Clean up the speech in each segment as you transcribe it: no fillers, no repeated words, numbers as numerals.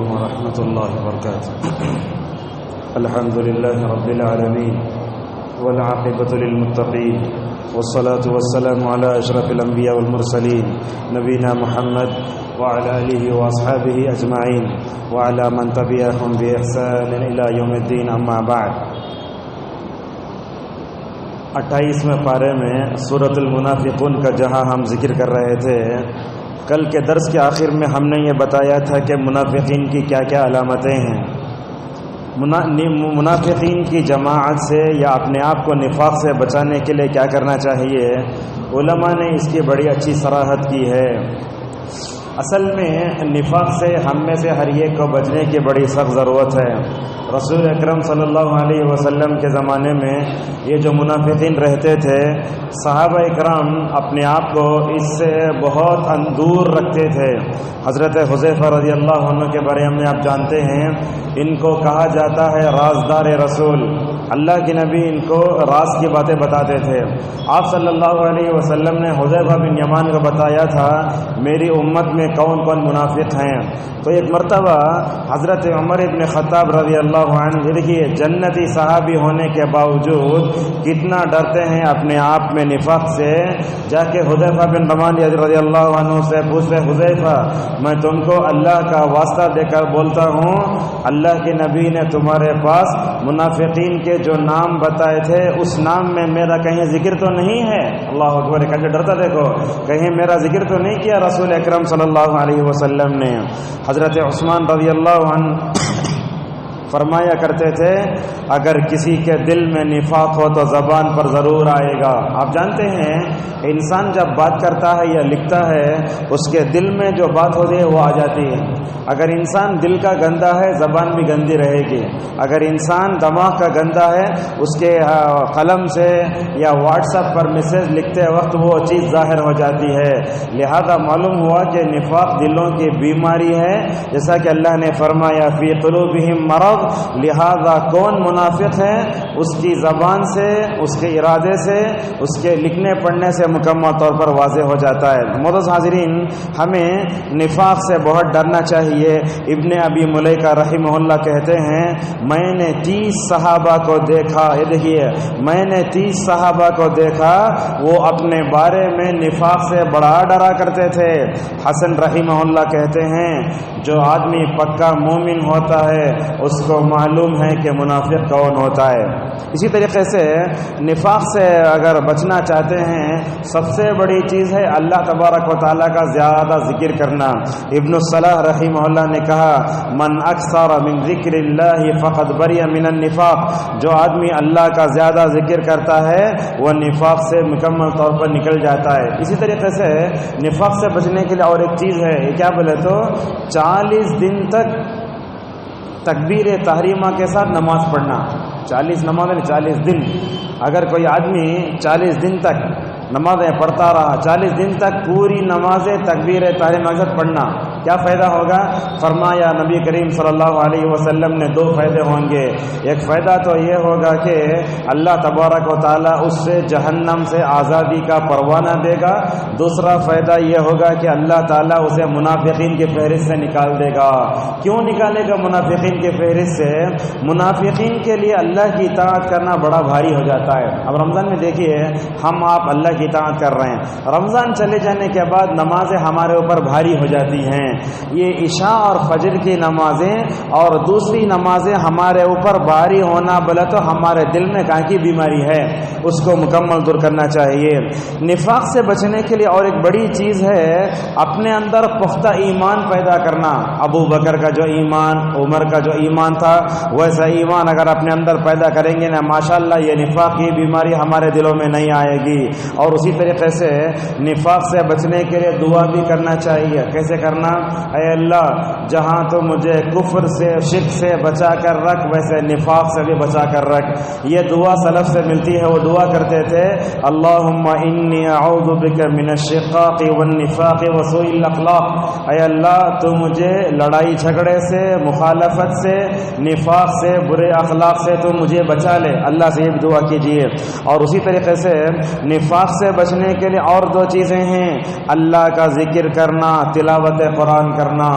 عليكم ورحمة الله وبركاته. الحمد لله رب العالمين والعاقبة للمتقين والصلاة والسلام على أشرف الأنبياء والمرسلين نبينا محمد وعلى آله وأصحابه أجمعين وعلى من تبعهم بإحسان إلى يوم الدين. أما بعد. 28ویں پارے میں سورۃ المنافقون کا جہاں ہم ذکر کر رہے تھے، کل کے درس کے آخر میں ہم نے یہ بتایا تھا کہ منافقین کی کیا کیا علامتیں ہیں. منافقین کی جماعت سے یا اپنے آپ کو نفاق سے بچانے کے لیے کیا کرنا چاہیے، علماء نے اس کی بڑی اچھی صراحت کی ہے. اصل میں نفاق سے ہم میں سے ہر ایک کو بچنے کی بڑی سخت ضرورت ہے. رسول اکرم صلی اللہ علیہ وسلم کے زمانے میں یہ جو منافقین رہتے تھے، صحابہ اکرام اپنے آپ کو اس سے بہت دور رکھتے تھے. حضرت حذیفہ رضی اللہ عنہ کے بارے میں آپ جانتے ہیں، ان کو کہا جاتا ہے رازدار رسول. اللہ کے نبی ان کو راز کی باتیں بتاتے تھے. آپ صلی اللہ علیہ وسلم نے حذیفہ بن یمان کو بتایا تھا میری امت میں کون کون منافق ہیں. تو ایک مرتبہ حضرت عمر ابن خطاب رضی اللہ عنہ، دیکھیے جنتی صحابی ہونے کے باوجود کتنا ڈرتے ہیں اپنے آپ میں نفاق سے. جا کے حذیفہ بن یمان رضی اللہ عنہ سے پوچھتے، حذیفہ میں تم کو اللہ کا واسطہ دے کر بولتا ہوں، اللہ کے نبی نے تمہارے پاس منافقین کے جو نام بتائے تھے اس نام میں میرا کہیں ذکر تو نہیں ہے؟ اللہ اکبر. کیسے ڈرتا، دیکھو کہیں میرا ذکر تو نہیں کیا رسول اکرم صلی اللہ علیہ وسلم نے. حضرت عثمان رضی اللہ عنہ فرمایا کرتے تھے اگر کسی کے دل میں نفاق ہو تو زبان پر ضرور آئے گا. آپ جانتے ہیں انسان جب بات کرتا ہے یا لکھتا ہے اس کے دل میں جو بات ہوتی ہے وہ آ جاتی ہے. اگر انسان دل کا گندا ہے زبان بھی گندی رہے گی. اگر انسان دماغ کا گندا ہے اس کے قلم سے یا واٹس ایپ پر میسج لکھتے وقت وہ چیز ظاہر ہو جاتی ہے. لہذا معلوم ہوا کہ نفاق دلوں کی بیماری ہے، جیسا کہ اللہ نے فرمایا فی قلوبہم مرض. لہذا کون منافق ہے اس کی زبان سے، اس کے ارادے سے، اس کے لکھنے پڑھنے سے مکمل طور پر واضح ہو جاتا ہے. معزز حاضرین، ہمیں نفاق سے بہت ڈرنا چاہیے. ابن ابی ملیکہ رحمہ اللہ کہتے ہیں میں نے 30 صحابہ کو دیکھا، یہ دیکھیے میں نے 30 صحابہ کو دیکھا وہ اپنے بارے میں نفاق سے بڑا ڈرا کرتے تھے. حسن رحمہ اللہ کہتے ہیں جو آدمی پکا مومن ہوتا ہے اس کو معلوم ہے کہ منافق کون ہوتا ہے. اسی طریقے سے نفاق سے اگر بچنا چاہتے ہیں سب سے بڑی چیز ہے اللہ تبارک و تعالیٰ کا زیادہ ذکر کرنا. ابن الصلاح رحمہ اللہ نے کہا من اکثر من ذکر اللہ فقد بری من النفاق. جو آدمی اللہ کا زیادہ ذکر کرتا ہے وہ نفاق سے مکمل طور پر نکل جاتا ہے. اسی طریقے سے نفاق سے بچنے کے لیے اور ایک چیز ہے، یہ کیا بولے تو 40 دن تک تکبیر تحریمہ کے ساتھ نماز پڑھنا. 40 نمازیں 40 دن. اگر کوئی آدمی 40 دن تک نمازیں پڑھتا رہا، 40 دن تک پوری نمازیں تکبیر تحریمہ کے ساتھ پڑھنا، کیا فائدہ ہوگا؟ فرمایا نبی کریم صلی اللہ علیہ وسلم نے 2 فائدے ہوں گے. ایک فائدہ تو یہ ہوگا کہ اللہ تبارک و تعالیٰ اس سے جہنم سے آزادی کا پروانہ دے گا. دوسرا فائدہ یہ ہوگا کہ اللہ تعالیٰ اسے منافقین کی فہرست سے نکال دے گا. کیوں نکالے گا منافقین کی فہرست سے؟ منافقین کے لیے اللہ کی اطاعت کرنا بڑا بھاری ہو جاتا ہے. اب رمضان میں دیکھیے ہم آپ اللہ کی اطاعت کر رہے ہیں، رمضان چلے جانے کے بعد نمازیں ہمارے اوپر بھاری ہو جاتی ہیں. یہ عشاء اور فجر کی نمازیں اور دوسری نمازیں ہمارے اوپر بھاری ہونا بلا تو ہمارے دل میں کہاں کی بیماری ہے، اس کو مکمل دور کرنا چاہیے. نفاق سے بچنے کے لیے اور ایک بڑی چیز ہے اپنے اندر پختہ ایمان پیدا کرنا. ابو بکر کا جو ایمان، عمر کا جو ایمان تھا ویسا ایمان اگر اپنے اندر پیدا کریں گے نا ماشاءاللہ یہ نفاق کی بیماری ہمارے دلوں میں نہیں آئے گی. اور اسی طریقے سے نفاق سے بچنے کے لیے دعا بھی کرنا چاہیے. کیسے کرنا؟ اے اللہ جہاں تو مجھے کفر سے شرک سے بچا کر رکھ ویسے نفاق سے بھی بچا کر رکھ. یہ دعا سلف سے ملتی ہے. وہ دعا کرتے تھے اللہم انی اعوذ بک من الشقاق والنفاق وسوء الاخلاق. اے اللہ تو مجھے لڑائی جھگڑے سے، مخالفت سے، نفاق سے، برے اخلاق سے تو مجھے بچا لے. اللہ سے یہ دعا کیجیے. اور اسی طریقے سے نفاق سے بچنے کے لیے اور 2 چیزیں ہیں، اللہ کا ذکر کرنا، تلاوت قرآن قرآن کرنا.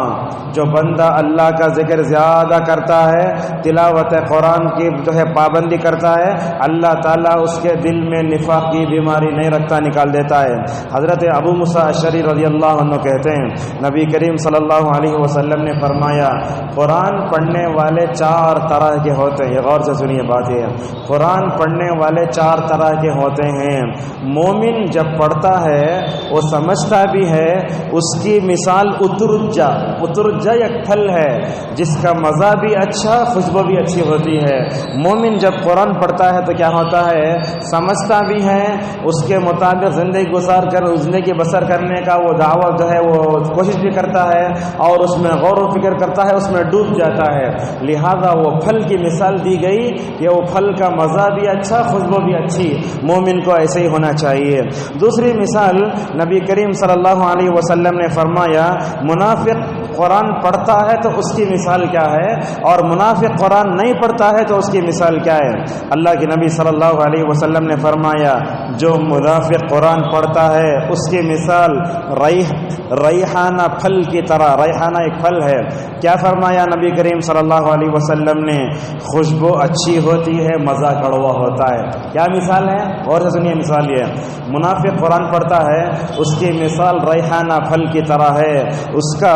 جو بندہ اللہ کا ذکر زیادہ کرتا ہے، تلاوت قرآن کی جو ہے پابندی کرتا ہے، اللہ تعالیٰ اس کے دل میں نفاق کی بیماری نہیں رکھتا، نکال دیتا ہے. حضرت ابو موسیٰ اشعری رضی اللہ عنہ کہتے ہیں نبی کریم صلی اللہ علیہ وسلم نے فرمایا قرآن پڑھنے والے 4 طرح کے ہوتے ہیں. غور سے سنیے بات یہ، قرآن پڑھنے والے 4 طرح کے ہوتے ہیں. مومن جب پڑھتا ہے وہ سمجھتا بھی ہے. اس کی مثال اترجا ایک پھل ہے جس کا مزہ بھی اچھا، خوشبو بھی اچھی ہوتی ہے. مومن جب قرآن پڑھتا ہے تو کیا ہوتا ہے، سمجھتا بھی ہے، اس کے مطابق زندگی بسر کرنے کا وہ دعوت جو ہے وہ کوشش بھی کرتا ہے، اور اس میں غور و فکر کرتا ہے، اس میں ڈوب جاتا ہے. لہذا وہ پھل کی مثال دی گئی کہ وہ پھل کا مزہ بھی اچھا، خوشبو بھی اچھی. مومن کو ایسے ہی ہونا چاہیے. دوسری مثال نبی کریم صلی اللہ علیہ وسلم نے فرمایا منافق قرآن پڑھتا ہے تو اس کی مثال کیا ہے، اور منافق قرآن نہیں پڑھتا ہے تو اس کی مثال کیا ہے. اللہ کے نبی صلی اللہ علیہ وسلم نے فرمایا جو منافق قرآن پڑھتا ہے اس کی مثال ریحانہ پھل کی طرح. ریحانہ ایک پھل ہے. کیا فرمایا نبی کریم صلی اللہ علیہ وسلم نے، خوشبو اچھی ہوتی ہے، مزہ کڑوا ہوتا ہے. کیا مثال ہے، اور سے سنیے مثال یہ، منافق قرآن پڑھتا ہے اس کی مثال ریحانہ پھل کی طرح ہے. اس کا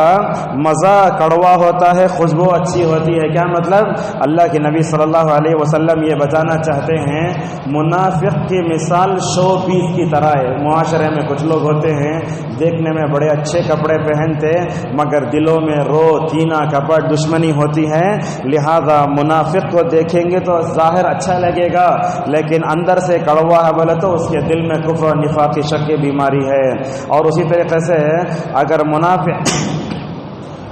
مزہ کڑوا ہوتا ہے، خوشبو اچھی ہوتی ہے. کیا مطلب، اللہ کے نبی صلی اللہ علیہ وسلم یہ بتانا چاہتے ہیں منافق کی مثال شو پیس کی طرح ہے. معاشرے میں کچھ لوگ ہوتے ہیں دیکھنے میں بڑے اچھے کپڑے پہنتے مگر دلوں میں کینہ کپٹ دشمنی ہوتی ہے. لہذا منافق کو دیکھیں گے تو ظاہر اچھا لگے گا لیکن اندر سے کڑوا ہے بولے تو اس کے دل میں کفر اور نفاق کی شک کی بیماری ہے. اور اسی طریقے سے اگر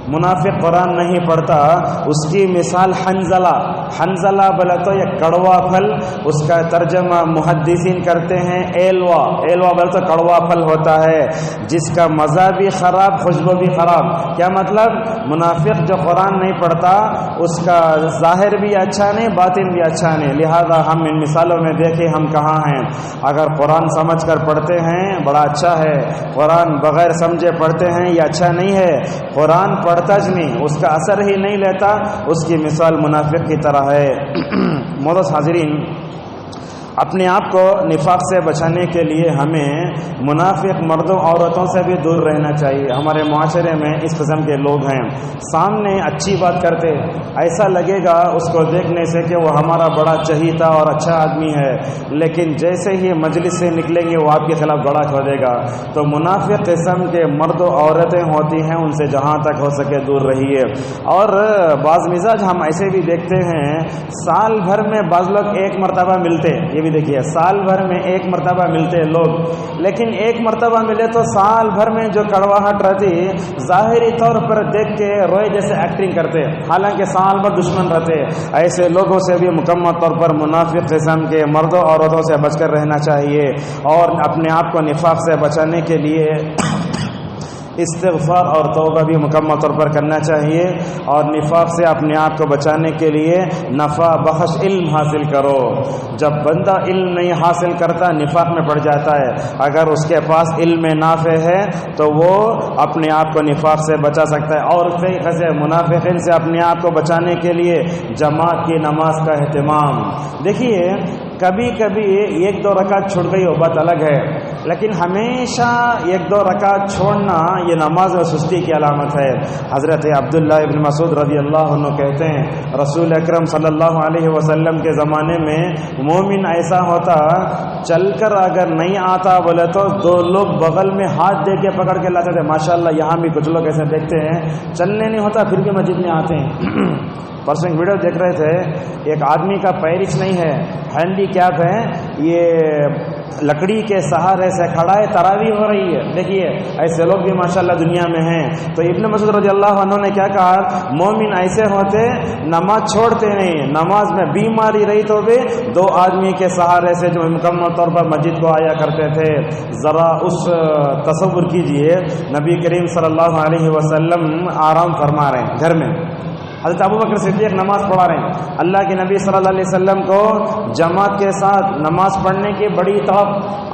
منافق قرآن نہیں پڑھتا اس کی مثال حنزلہ بلا تو یہ کڑوا پھل. اس کا ترجمہ محدثین کرتے ہیں ایلوا بلا تو کڑوا پھل ہوتا ہے جس کا مزہ بھی خراب، خوشبو بھی خراب. کیا مطلب، منافق جو قرآن نہیں پڑھتا اس کا ظاہر بھی اچھا نہیں، باطن بھی اچھا نہیں. لہذا ہم ان مثالوں میں دیکھیں ہم کہاں ہیں. اگر قرآن سمجھ کر پڑھتے ہیں بڑا اچھا ہے، قرآن بغیر سمجھے پڑھتے ہیں یہ اچھا نہیں ہے. قرآن پڑھتا نہیں، اس کا اثر ہی نہیں لیتا، اس کی مثال منافق کی طرح ہے. معزز حاضرین، اپنے آپ کو نفاق سے بچانے کے لیے ہمیں منافق مردوں عورتوں سے بھی دور رہنا چاہیے. ہمارے معاشرے میں اس قسم کے لوگ ہیں، سامنے اچھی بات کرتے، ایسا لگے گا اس کو دیکھنے سے کہ وہ ہمارا بڑا چہیتا اور اچھا آدمی ہے، لیکن جیسے ہی مجلس سے نکلیں گے وہ آپ کے خلاف گڑا کھودے گا. تو منافق قسم کے مرد و عورتیں ہوتی ہیں، ان سے جہاں تک ہو سکے دور رہیے. اور بعض مزاج ہم ایسے بھی دیکھتے ہیں سال بھر میں بعض لوگ ایک مرتبہ ملتے، یہ بھی دیکھیے سال بھر میں ایک مرتبہ ملتے لوگ، لیکن ایک مرتبہ ملے تو سال بھر میں جو کڑواہٹ رہتی ظاہری طور پر دیکھ کے روئے جیسے ایکٹنگ کرتے، حالانکہ سال بھر دشمن رہتے. ایسے لوگوں سے بھی مکمل طور پر منافق قسم کے مردوں اور عورتوں سے بچ کر رہنا چاہیے. اور اپنے آپ کو نفاق سے بچانے کے لیے استغفار اور توبہ بھی مکمل طور پر کرنا چاہیے. اور نفاق سے اپنے آپ کو بچانے کے لیے نفع بخش علم حاصل کرو. جب بندہ علم نہیں حاصل کرتا نفاق میں پڑ جاتا ہے. اگر اس کے پاس علم نافع ہے تو وہ اپنے آپ کو نفاق سے بچا سکتا ہے. اور کئی خزے منافقین سے اپنے آپ کو بچانے کے لیے جماعت کی نماز کا اہتمام. دیکھیے کبھی کبھی 1-2 رکعت چھوٹ گئی وہ بات الگ ہے، لیکن ہمیشہ 1-2 رکعت چھوڑنا یہ نماز و سستی کی علامت ہے. حضرت عبداللہ ابن مسعود رضی اللہ عنہ کہتے ہیں رسول اکرم صلی اللہ علیہ وسلم کے زمانے میں مومن ایسا ہوتا چل کر اگر نہیں آتا بولے تو 2 لوگ بغل میں ہاتھ دے کے پکڑ کے لاتے تھے. ماشاءاللہ یہاں بھی کچھ لوگ ایسے دیکھتے ہیں چلنے نہیں ہوتا پھر بھی مسجد میں آتے ہیں. پرسوں ویڈیو دیکھ رہے تھے، ایک آدمی کا پیرچ نہیں ہے، ہینڈی کیپ ہے، یہ لکڑی کے سہارے سے کھڑا ہے، تراویح ہو رہی ہے. دیکھیے ایسے لوگ بھی ماشاءاللہ دنیا میں ہیں. تو ابن مسعود رضی اللہ عنہ نے کیا کہا، مومن ایسے ہوتے نماز چھوڑتے نہیں، نماز میں بیماری رہی تو بھی 2 آدمی کے سہارے سے جو مکمل طور پر مسجد کو آیا کرتے تھے. ذرا اس تصور کیجئے نبی کریم صلی اللہ علیہ وسلم آرام فرما رہے ہیں گھر میں. حضرت ابوبکر صدیق نماز پڑھا رہے ہیں، اللہ کے نبی صلی اللہ علیہ وسلم کو جماعت کے ساتھ نماز پڑھنے کی بڑی طلب،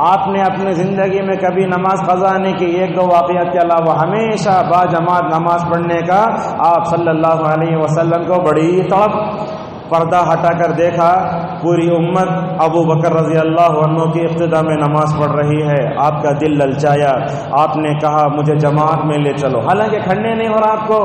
آپ نے اپنی زندگی میں کبھی نماز قضا نہیں کی، ایک دو واقعات کے علاوہ ہمیشہ با جماعت نماز پڑھنے کا آپ صلی اللہ علیہ وسلم کو بڑی طلب۔ پردہ ہٹا کر دیکھا، پوری امت ابو بکر رضی اللہ عنہ کی ابتدا میں نماز پڑھ رہی ہے، آپ کا دل للچایا، آپ نے کہا مجھے جماعت میں لے چلو، حالانکہ کھڑنے نہیں ہو رہا آپ کو۔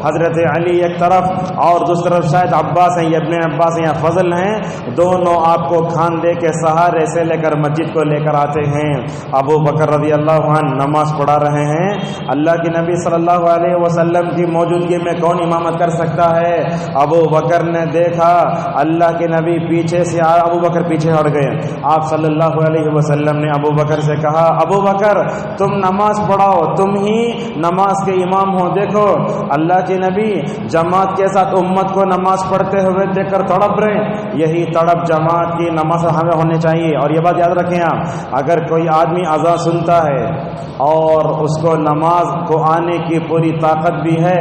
حضرت علی ایک طرف اور دوسری طرف شاید عباس ہیں، ابن عباس ہیں یا فضل ہیں، دونوں آپ کو کھان دے کے سہارے سے لے کر مسجد کو لے کر آتے ہیں۔ ابو بکر رضی اللہ عنہ نماز پڑھا رہے ہیں، اللہ کے نبی صلی اللہ علیہ وسلم کی موجودگی میں کون امامت کر سکتا ہے؟ ابو بکر نے دیکھا اللہ کے نبی پیچھے سے، ابو بکر پیچھے ہٹ گئے، آپ صلی اللہ علیہ وسلم نے ابو بکر سے کہا ابو بکر تم نماز پڑھاؤ، تم ہی نماز کے امام ہو۔ دیکھو اللہ کے نبی جماعت کے ساتھ امت کو نماز پڑھتے ہوئے دیکھ کر تڑپ رہے، یہی تڑپ جماعت کی نماز ہمیں ہونی چاہیے۔ اور یہ بات یاد رکھیں آپ، اگر کوئی آدمی اذان سنتا ہے اور اس کو نماز کو آنے کی پوری طاقت بھی ہے،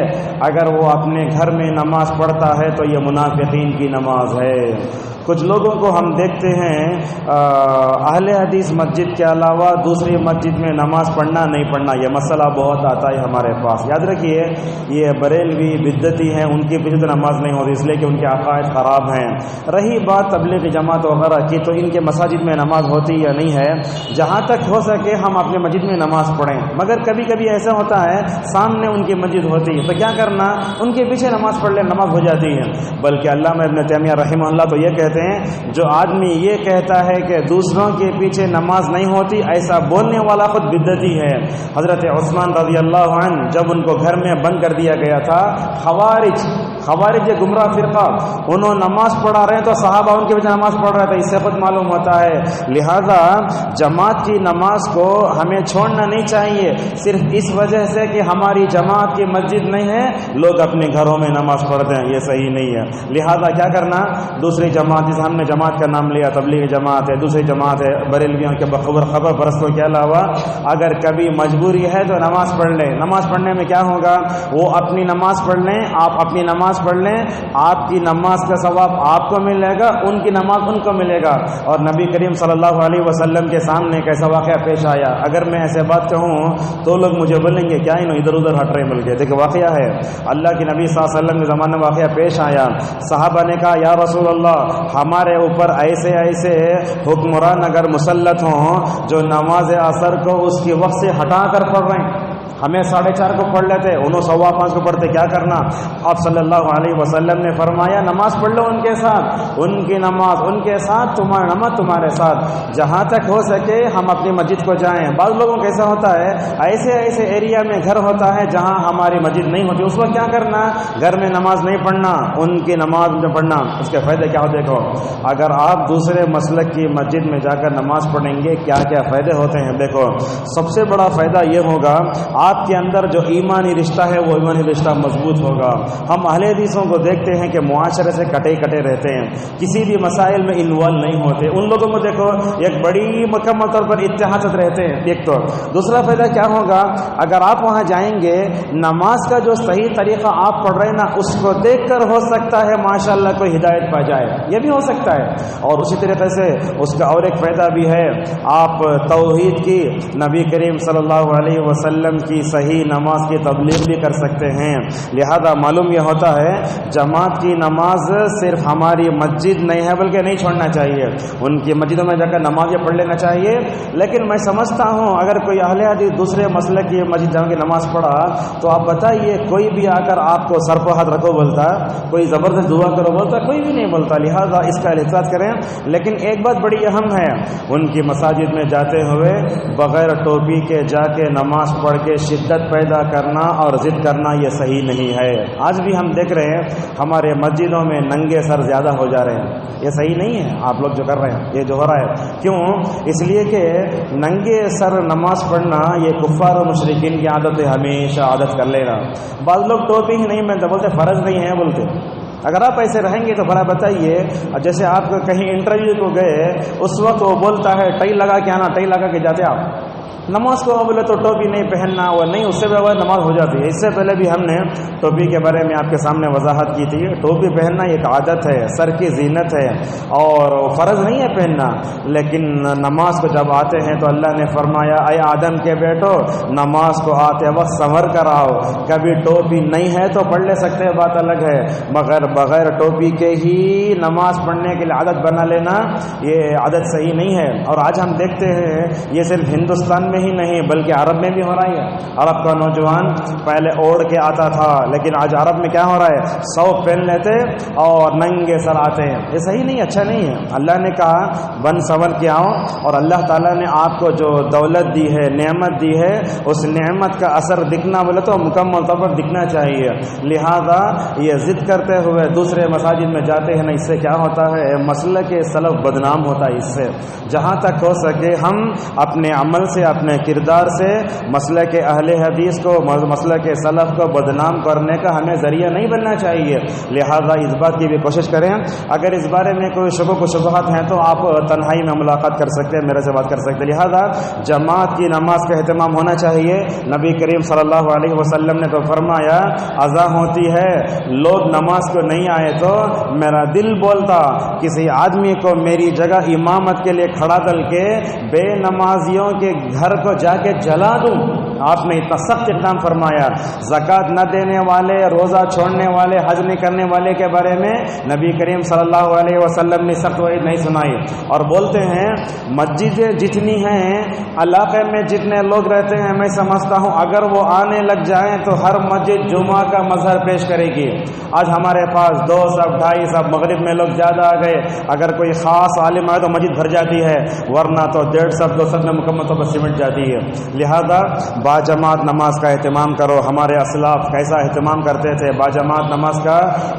اگر وہ اپنے گھر میں نماز پڑھتا ہے تو یہ منافقین کی نماز ہے۔ کچھ لوگوں کو ہم دیکھتے ہیں اہل حدیث مسجد کے علاوہ دوسری مسجد میں نماز پڑھنا نہیں پڑھنا، یہ مسئلہ بہت آتا ہے ہمارے پاس۔ یاد رکھیے یہ بریلوی بدعتی ہیں، ان کی پیچھے نماز نہیں ہوتی اس لیے کہ ان کے عقائد خراب ہیں۔ رہی بات تبلیغ جماعت وغیرہ کی تو ان کے مساجد میں نماز ہوتی یا نہیں ہے، جہاں تک ہو سکے ہم اپنے مسجد میں نماز پڑھیں، مگر کبھی کبھی ایسا ہوتا ہے سامنے ان کی مسجد ہوتی ہے تو کیا کرنا، ان کے پیچھے نماز پڑھ لیں، نماز ہو جاتی ہے۔ بلکہ علامہ ابن تیمیہ رحمہ اللہ تو یہ کہتے ہیں جو آدمی یہ کہتا ہے کہ دوسروں کے پیچھے نماز نہیں ہوتی، ایسا بولنے والا خود بدعتی ہے۔ حضرت عثمان رضی اللہ عنہ جب ان کو گھر میں بند کر دیا گیا تھا، خوارج یہ گمراہ فرقہ، انہوں نماز پڑھا رہے تو صحابہ ان کے پیچھے نماز پڑھ رہے تھے، اس سے خود معلوم ہوتا ہے۔ لہذا جماعت کی نماز کو ہمیں چھوڑنا نہیں چاہیے صرف اس وجہ سے کہ ہماری جماعت کی مسجد نہیں ہے لوگ اپنے گھروں میں نماز پڑھتے ہیں، یہ صحیح نہیں ہے۔ لہذا کیا کرنا، دوسری جماعت جسے ہم نے جماعت کا نام لیا، تبلیغ جماعت ہے، دوسری جماعت ہے بریلویوں کے خبر پرستوں کے علاوہ، اگر کبھی مجبوری ہے تو نماز پڑھ لیں۔ نماز پڑھنے میں کیا ہوگا، وہ اپنی نماز پڑھ لیں، آپ اپنی نماز پڑھ لیں، آپ کی نماز کا ثواب آپ کو ملے گا، ان کی نماز ان کو ملے گا۔ اور نبی کریم صلی اللہ علیہ وسلم کے سامنے ایک ایسا واقعہ پیش آیا، اگر میں ایسے بات کہوں تو لوگ مجھے بولیں گے کیا انہوں ادھر ادھر ہٹ رہے مل کے، دیکھیں واقعہ ہے، اللہ کے نبی صلی اللہ علیہ وسلم کے زمانے میں واقعہ پیش آیا۔ صحابہ نے کہا یا رسول اللہ ہمارے اوپر ایسے حکمران اگر مسلط ہوں جو نماز عصر کو اس کی وقت سے ہٹا کر پڑھ رہے ہیں، ہمیں 4:30 کو پڑھ لیتے، انہوں 5:15 کو پڑھتے، کیا کرنا؟ آپ صلی اللہ علیہ وسلم نے فرمایا نماز پڑھ لو ان کے ساتھ، ان کی نماز ان کے ساتھ، تمہاری نماز تمہارے ساتھ، جہاں تک ہو سکے ہم اپنی مسجد کو جائیں۔ بعض لوگوں کو ایسا ہوتا ہے ایسے ایریا میں گھر ہوتا ہے جہاں ہماری مسجد نہیں ہوتی، اس وقت کیا کرنا، گھر میں نماز نہیں پڑھنا، ان کی نماز میں پڑھنا۔ اس کے فائدے کیا ہو دیکھو، اگر آپ دوسرے مسلک کی مسجد میں جا کر نماز پڑھیں گے کیا کیا فائدے ہوتے ہیں۔ دیکھو سب سے بڑا فائدہ یہ ہوگا آپ کے اندر جو ایمانی رشتہ ہے وہ ایمانی رشتہ مضبوط ہوگا۔ ہم اہل حدیثوں کو دیکھتے ہیں کہ معاشرے سے کٹے رہتے ہیں، کسی بھی مسائل میں انوالو نہیں ہوتے، ان لوگوں کو دیکھو ایک بڑی مکمل طور پر اتحاد رہتے ہیں۔ ایک تو دوسرا فائدہ کیا ہوگا، اگر آپ وہاں جائیں گے نماز کا جو صحیح طریقہ آپ پڑھ رہے ہیں نا اس کو دیکھ کر ہو سکتا ہے ماشاءاللہ کوئی ہدایت پا جائے، یہ بھی ہو سکتا ہے۔ اور اسی طریقے سے اس کا اور ایک فائدہ بھی ہے، آپ توحید کی نبی کریم صلی اللہ علیہ وسلم کی صحیح نماز کی تبلیغ بھی کر سکتے ہیں۔ لہذا معلوم یہ ہوتا ہے جماعت کی نماز صرف ہماری مسجد نہیں ہے بلکہ نہیں چھوڑنا چاہیے، ان کی مسجدوں میں جا کر نماز پڑھ لینا چاہیے۔ لیکن میں سمجھتا ہوں اگر کوئی اہل حدیث دوسرے مسلک کی مسجد جا کے نماز پڑھا تو آپ بتائیے کوئی بھی آ کر آپ کو سر پر ہاتھ رکھو بولتا، کوئی زبردست دعا کرو بولتا، کوئی بھی نہیں بولتا۔ لہذا اس کا احتیاط کریں۔ لیکن ایک بات بڑی اہم ہے، ان کی مساجد میں جاتے ہوئے بغیر ٹوپی کے جا کے نماز پڑھ کے شدت پیدا کرنا اور ضد کرنا یہ صحیح نہیں ہے۔ آج بھی ہم دیکھ رہے ہیں ہمارے مسجدوں میں ننگے سر زیادہ ہو جا رہے ہیں، یہ صحیح نہیں ہے آپ لوگ جو کر رہے ہیں، یہ جو ہو رہا ہے کیوں؟ اس لیے کہ ننگے سر نماز پڑھنا یہ کفار و مشرکین کی عادت ہے، ہمیشہ عادت کر لینا۔ بعض لوگ ٹوپی ہی نہیں پہنتے، بولتے فرض نہیں ہے بولتے۔ اگر آپ ایسے رہیں گے تو بھلا بتائیے، جیسے آپ کہیں انٹرویو کو گئے اس وقت وہ بولتا ہے ٹائی لگا کے آنا، ٹائی لگا کے جاتے آپ، نماز کو بولے تو ٹوپی نہیں پہننا وہ نہیں، اس سے بغیر نماز ہو جاتی ہے۔ اس سے پہلے بھی ہم نے ٹوپی کے بارے میں آپ کے سامنے وضاحت کی تھی۔ ٹوپی پہننا ایک عادت ہے، سر کی زینت ہے اور فرض نہیں ہے پہننا، لیکن نماز کو جب آتے ہیں تو اللہ نے فرمایا اے آدم کے بیٹو نماز کو آتے وقت سنور کر آؤ۔ کبھی ٹوپی نہیں ہے تو پڑھ لے سکتے ہیں، بات الگ ہے، مگر بغیر ٹوپی کے ہی نماز پڑھنے کے لیے عادت بنا لینا یہ عادت صحیح نہیں ہے۔ اور آج ہم دیکھتے ہیں یہ صرف ہندوستان میں ہی نہیں بلکہ عرب میں بھی ہو رہا ہے۔ عرب کا نوجوان پہلے اوڑھ کے آتا تھا، لیکن آج عرب میں کیا ہو رہا ہے، ثوب پہن لیتے اور ننگے سر آتے ہیں۔ یہ صحیح نہیں، اچھا نہیں ہے۔ اللہ نے کہا بن سنور کے آؤ، اور اللہ تعالیٰ نے آپ کو جو دولت دی ہے، نعمت دی ہے، اس نعمت کا اثر دکھنا بولے تو مکمل طور پر دکھنا چاہیے۔ لہذا یہ ضد کرتے ہوئے دوسرے مساجد میں جاتے ہیں نا، اس سے کیا ہوتا ہے، مسلک سلف بدنام ہوتا ہے۔ اس سے جہاں تک ہو سکے ہم اپنے عمل سے، اپنے کردار سے مسلک اہل حدیث کو، مسلک سلف کو بدنام کرنے کا ہمیں ذریعہ نہیں بننا چاہیے۔ لہذا اس بات کی بھی کوشش کریں، اگر اس بارے میں کوئی شبہات و شبہات ہیں تو آپ تنہائی میں ملاقات کر سکتے ہیں، میرے سے بات کر سکتے ہیں۔ لہذا جماعت کی نماز کا اہتمام ہونا چاہیے۔ نبی کریم صلی اللہ علیہ وسلم نے تو فرمایا اذان ہوتی ہے، لوگ نماز کو نہیں آئے تو میرا دل بولتا کسی آدمی کو میری جگہ امامت کے لیے کھڑا کر کے بے نمازیوں کے گھر کو جا کے جلا دوں۔ آپ نے اتنا سخت اقدام فرمایا۔ زکوٰۃ نہ دینے والے، روزہ چھوڑنے والے، حج نہیں کرنے والے کے بارے میں نبی کریم صلی اللہ علیہ وسلم نے سخت وعید نہیں سنائی، اور بولتے ہیں مسجدیں جتنی ہیں، علاقے میں جتنے لوگ رہتے ہیں، میں سمجھتا ہوں اگر وہ آنے لگ جائیں تو ہر مسجد جمعہ کا مظہر پیش کرے گی۔ آج ہمارے پاس 200 250 مغرب میں لوگ زیادہ آ گئے، اگر کوئی خاص عالم آئے تو مسجد بھر جاتی ہے، ورنہ تو 150 200 میں مکمل طور پر سمٹ جاتی ہے۔ لہذا باجماعت نماز کا اہتمام کرو۔ ہمارے اسلاف کیسا اہتمام کرتے تھے باجماعت نماز کا،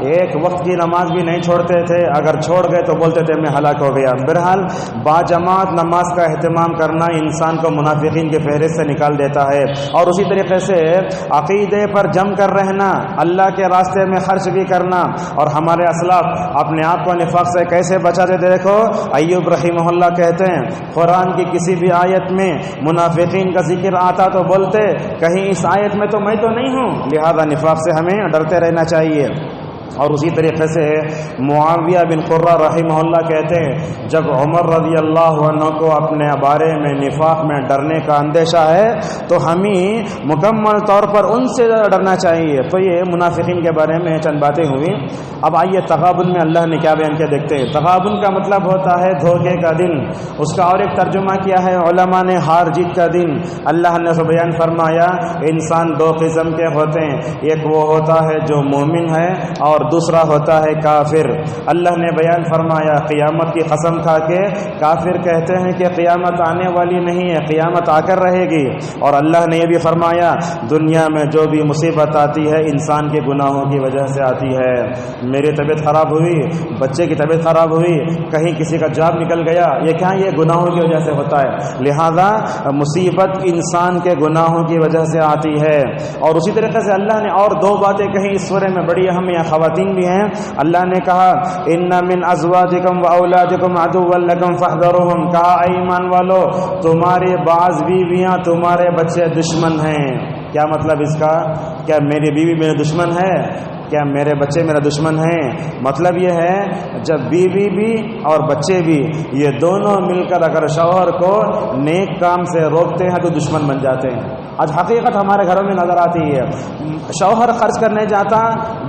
ایک وقت کی نماز بھی نہیں چھوڑتے تھے، اگر چھوڑ گئے تو بولتے تھے میں ہلاک ہو گیا۔ بہرحال باجماعت نماز کا اہتمام کرنا انسان کو منافقین کے فہرست سے نکال دیتا ہے، اور اسی طریقے سے عقیدے پر جم کر رہنا، اللہ کے راستے میں خرچ بھی کرنا۔ اور ہمارے اسلاف اپنے آپ کو نفاق سے کیسے بچاتے تھے، دیکھو ایوب رحمہ اللہ کہتے ہیں قرآن کی کسی بھی آیت میں منافقین کا ذکر آتا تو بولتے کہیں اس آیت میں تو میں تو نہیں ہوں، لہذا نفاق سے ہمیں ڈرتے رہنا چاہیے۔ اور اسی طریقے سے معاویہ بن قرہ رحمہ اللہ کہتے ہیں جب عمر رضی اللہ عنہ کو اپنے بارے میں نفاق میں ڈرنے کا اندیشہ ہے تو ہمیں مکمل طور پر ان سے ڈرنا چاہیے۔ تو یہ منافقین کے بارے میں چند باتیں ہوئی۔ اب آئیے تغابن میں اللہ نے کیا بیان کیا دیکھتے ہیں۔ تغابن کا مطلب ہوتا ہے دھوکے کا دن، اس کا اور ایک ترجمہ کیا ہے علماء نے، ہار جیت کا دن۔ اللہ نے بیان فرمایا انسان دو قسم کے ہوتے ہیں، ایک وہ ہوتا ہے جو مومن ہے اور دوسرا ہوتا ہے کافر۔ اللہ نے بیان فرمایا قیامت کی قسم کھا کے کافر کہتے ہیں کہ قیامت آنے والی نہیں ہے، قیامت آ کر رہے گی۔ اور اللہ نے یہ بھی فرمایا دنیا میں جو بھی مصیبت آتی ہے انسان کے گناہوں کی وجہ سے آتی ہے۔ میری طبیعت خراب ہوئی، بچے کی طبیعت خراب ہوئی، کہیں کسی کا جاب نکل گیا، یہ کیا، یہ گناہوں کی وجہ سے ہوتا ہے۔ لہذا مصیبت انسان کے گناہوں کی وجہ سے آتی ہے۔ اور اسی طریقے سے اللہ نے اور دو باتیں کہیں اس سورہ میں بڑی اہم ہیں، خواتین بھی ہیں۔ اللہ نے کہا ان من ازواجکم و اولادکم عدوا لکم فاحذروہم، کہا اے ایمان والو تمہاری بعض بیویاں تمہارے بچے دشمن ہیں۔ کیا مطلب اس کا؟ کیا میری بیوی میرے دشمن ہے؟ کیا میرے بچے میرا دشمن ہیں؟ مطلب یہ ہے جب بیوی بھی اور بچے بھی یہ دونوں مل کر اگر شوہر کو نیک کام سے روکتے ہیں تو دشمن بن جاتے ہیں۔ آج حقیقت ہمارے گھروں میں نظر آتی ہے، شوہر خرچ کرنے جاتا،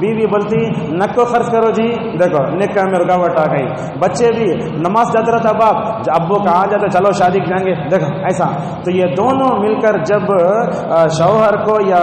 بیوی بولتی نک کو خرچ کرو جی، دیکھو نیک کام میں رکاوٹ آ گئی۔ بچے بھی نماز جاتا رہتا باپ، ابو کہاں جاتے چلو شادی جائیں گے، دیکھو ایسا۔ تو یہ دونوں مل کر جب شوہر کو یا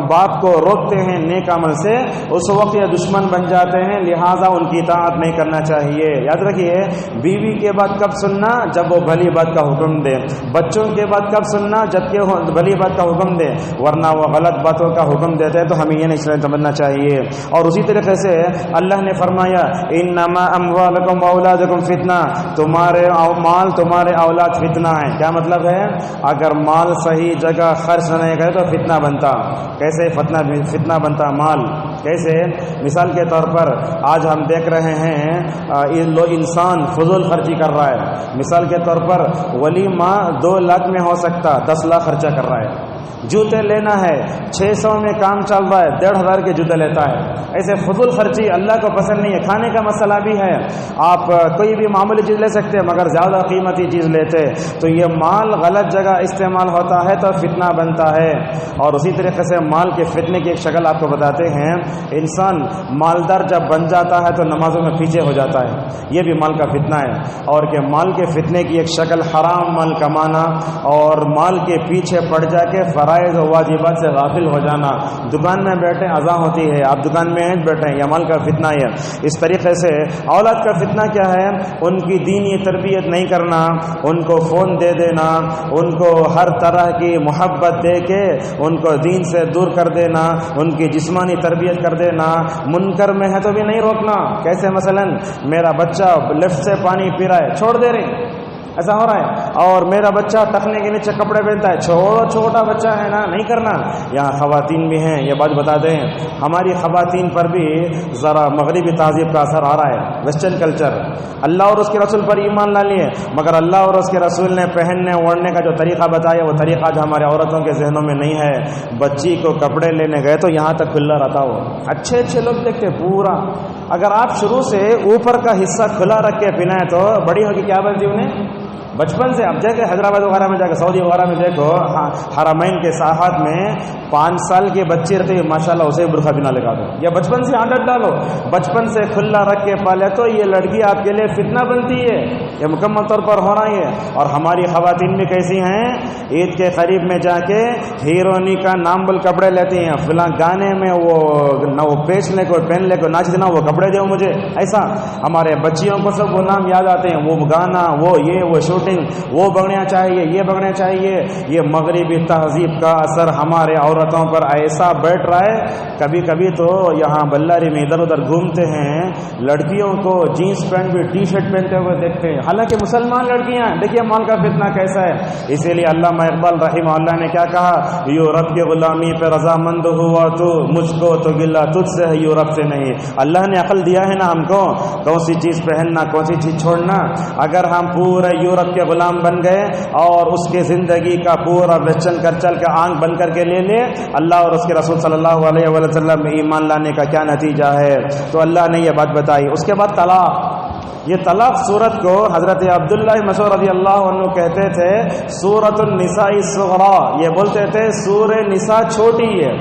باپ کو روکتے ہیں نیک عمل سے، اس وقت یہ دشمن بن جاتے ہیں، لہٰذا ان کی اطاعت نہیں کرنا چاہیے۔ یاد رکھیے بیوی کے بات کب سننا؟ جب وہ بھلی بات کا حکم دے۔ بچوں کے بات کب سننا؟ جب کہ بھلی بات کا حکم دے، ورنہ وہ غلط باتوں کا حکم دیتے ہیں تو ہمیں یہ نہیں سمجھنا چاہیے۔ اور اسی طریقے سے اللہ نے فرمایا انما اموالکم واولادکم فتنہ، تمہارے مال تمہارے اولاد فتنہ ہے۔ کیا مطلب ہے؟ اگر مال صحیح جگہ خرچ نہیں کرے تو فتنہ بنتا۔ کیسے فتنہ بنتا؟ مال کیسے؟ مثال کے طور پر آج ہم دیکھ رہے ہیں انسان فضول خرچی کر رہا ہے. مثال کے طور پر ولیمہ 2 لاکھ میں ہو سکتا، 10 لاکھ خرچہ کر رہا ہے. جوتے لینا ہے 600 میں کام چل رہا ہے، 1,500 کے جوتے لیتا ہے. ایسے فضول خرچی اللہ کو پسند نہیں ہے. کھانے کا مسئلہ بھی ہے، آپ کوئی بھی معمولی چیز لے سکتے ہیں مگر زیادہ قیمتی چیز لیتے تو یہ مال غلط جگہ استعمال ہوتا ہے تو فتنہ بنتا ہے. اور اسی طریقے سے مال کے فتنے کی ایک شکل آپ کو بتاتے ہیں. انسان مالدار جب بن جاتا ہے تو نمازوں میں پیچھے ہو جاتا ہے، یہ بھی مال کا فتنہ ہے. اور کہ مال کے فتنے کی ایک شکل حرام مال کمانا اور مال کے پیچھے پڑ جا کے فرائض و واجبات سے غافل ہو جانا. دکان میں بیٹھے اذان ہوتی ہے، آپ دکان میں بیٹھے ہیں، یہ مال کا فتنہ ہے. اس طریقے سے اولاد کا فتنہ کیا ہے؟ ان کی دینی تربیت نہیں کرنا، ان کو فون دے دینا، ان کو ہر طرح کی محبت دے کے ان کو دین سے دور کر دینا، ان کی جسمانی تربیت کر دینا. منکر میں ہے تو بھی نہیں روکنا. کیسے؟ مثلا میرا بچہ لفٹ سے پانی پی رہا ہے، چھوڑ دے رہے، ایسا ہو رہا ہے. اور میرا بچہ ٹخنے کے نیچے کپڑے پہنتا ہے، چھوٹا بچہ ہے نا، نہیں کرنا. یہاں خواتین بھی ہیں، یہ بات بتا دیں، ہماری خواتین پر بھی ذرا مغربی تہذیب کا اثر آ رہا ہے، ویسٹرن کلچر. اللہ اور اس کے رسول پر ایمان لا لیے مگر اللہ اور اس کے رسول نے پہننے اوڑھنے کا جو طریقہ بتایا وہ طریقہ آج ہمارے عورتوں کے ذہنوں میں نہیں ہے. بچی کو کپڑے لینے گئے تو یہاں تک کھلا رہتا ہو، اچھے لوگ دیکھتے پورا. اگر آپ شروع سے اوپر کا حصہ کھلا رکھ کے پہنائیں تو بڑی ہوگی کیا بنتی انہیں بچپن سے. اب جا کے حیدرآباد وغیرہ میں جا کے سعودی وغیرہ میں دیکھو، حرمین کے ساحات میں 5 سال کے بچے رہتے ہیں، ماشاءاللہ اسے برقع بنا لگا دو یا بچپن سے عادت ڈالو. بچپن سے کھلا رکھ کے پالے تو یہ لڑکی آپ کے لیے فتنہ بنتی ہے، یہ مکمل طور پر ہو رہا ہے. اور ہماری خواتین بھی کیسی ہیں؟ عید کے قریب میں جا کے ہیرونی کا نام بول کپڑے لیتی ہیں، فلاں گانے میں وہ نہ وہ پیچ لے کو پہن لے کو ناچ دینا، وہ کپڑے دو مجھے. ایسا ہمارے بچیوں کو سب وہ نام یاد آتے ہیں، وہ گانا، وہ یہ وہ شوٹنگ، وہ بگڑنا چاہیے، یہ بگڑنا چاہیے. یہ مغربی تہذیب کا اثر ہمارے عورتوں پر ایسا بیٹھ رہا ہے. کبھی کبھی تو یہاں بلاری میں ادھر ادھر گھومتے ہیں، لڑکیوں کو جینس پینٹ بھی ٹی شرٹ پہنتے ہوئے دیکھتے ہیں، حالانکہ مسلمان لڑکیاں. دیکھیے مال کا فتنہ کیسا ہے. اسی لیے علامہ اقبال رحمہ اللہ نے کیا کہا؟ یورپ کی غلامی پہ رضامند ہوا تو مجھ کو تو گلہ تجھ سے ہے، یورپ سے نہیں. اللہ نے عقل دیا ہے نا ہم کو، کون سی چیز پہننا کون سی چیز چھوڑنا. اگر ہم پورے یورپ کے غلام بن گئے اور اس کے زندگی کا پورا ویسٹرن کلچر کا آنکھ بن کر کے لے لے، اللہ اور اس کے رسول صلی اللہ علیہ وسلم میں ایمان لانے کا کیا نتیجہ ہے؟ تو اللہ نے یہ بات بتائی. اس کے بعد طلاق. یہ طلاق سورت کو حضرت عبداللہ مسعود رضی اللہ عنہ کہتے تھے سورۃ النساء الصغریٰ. یہ بولتے تھے سورہ نساء چھوٹی ہے،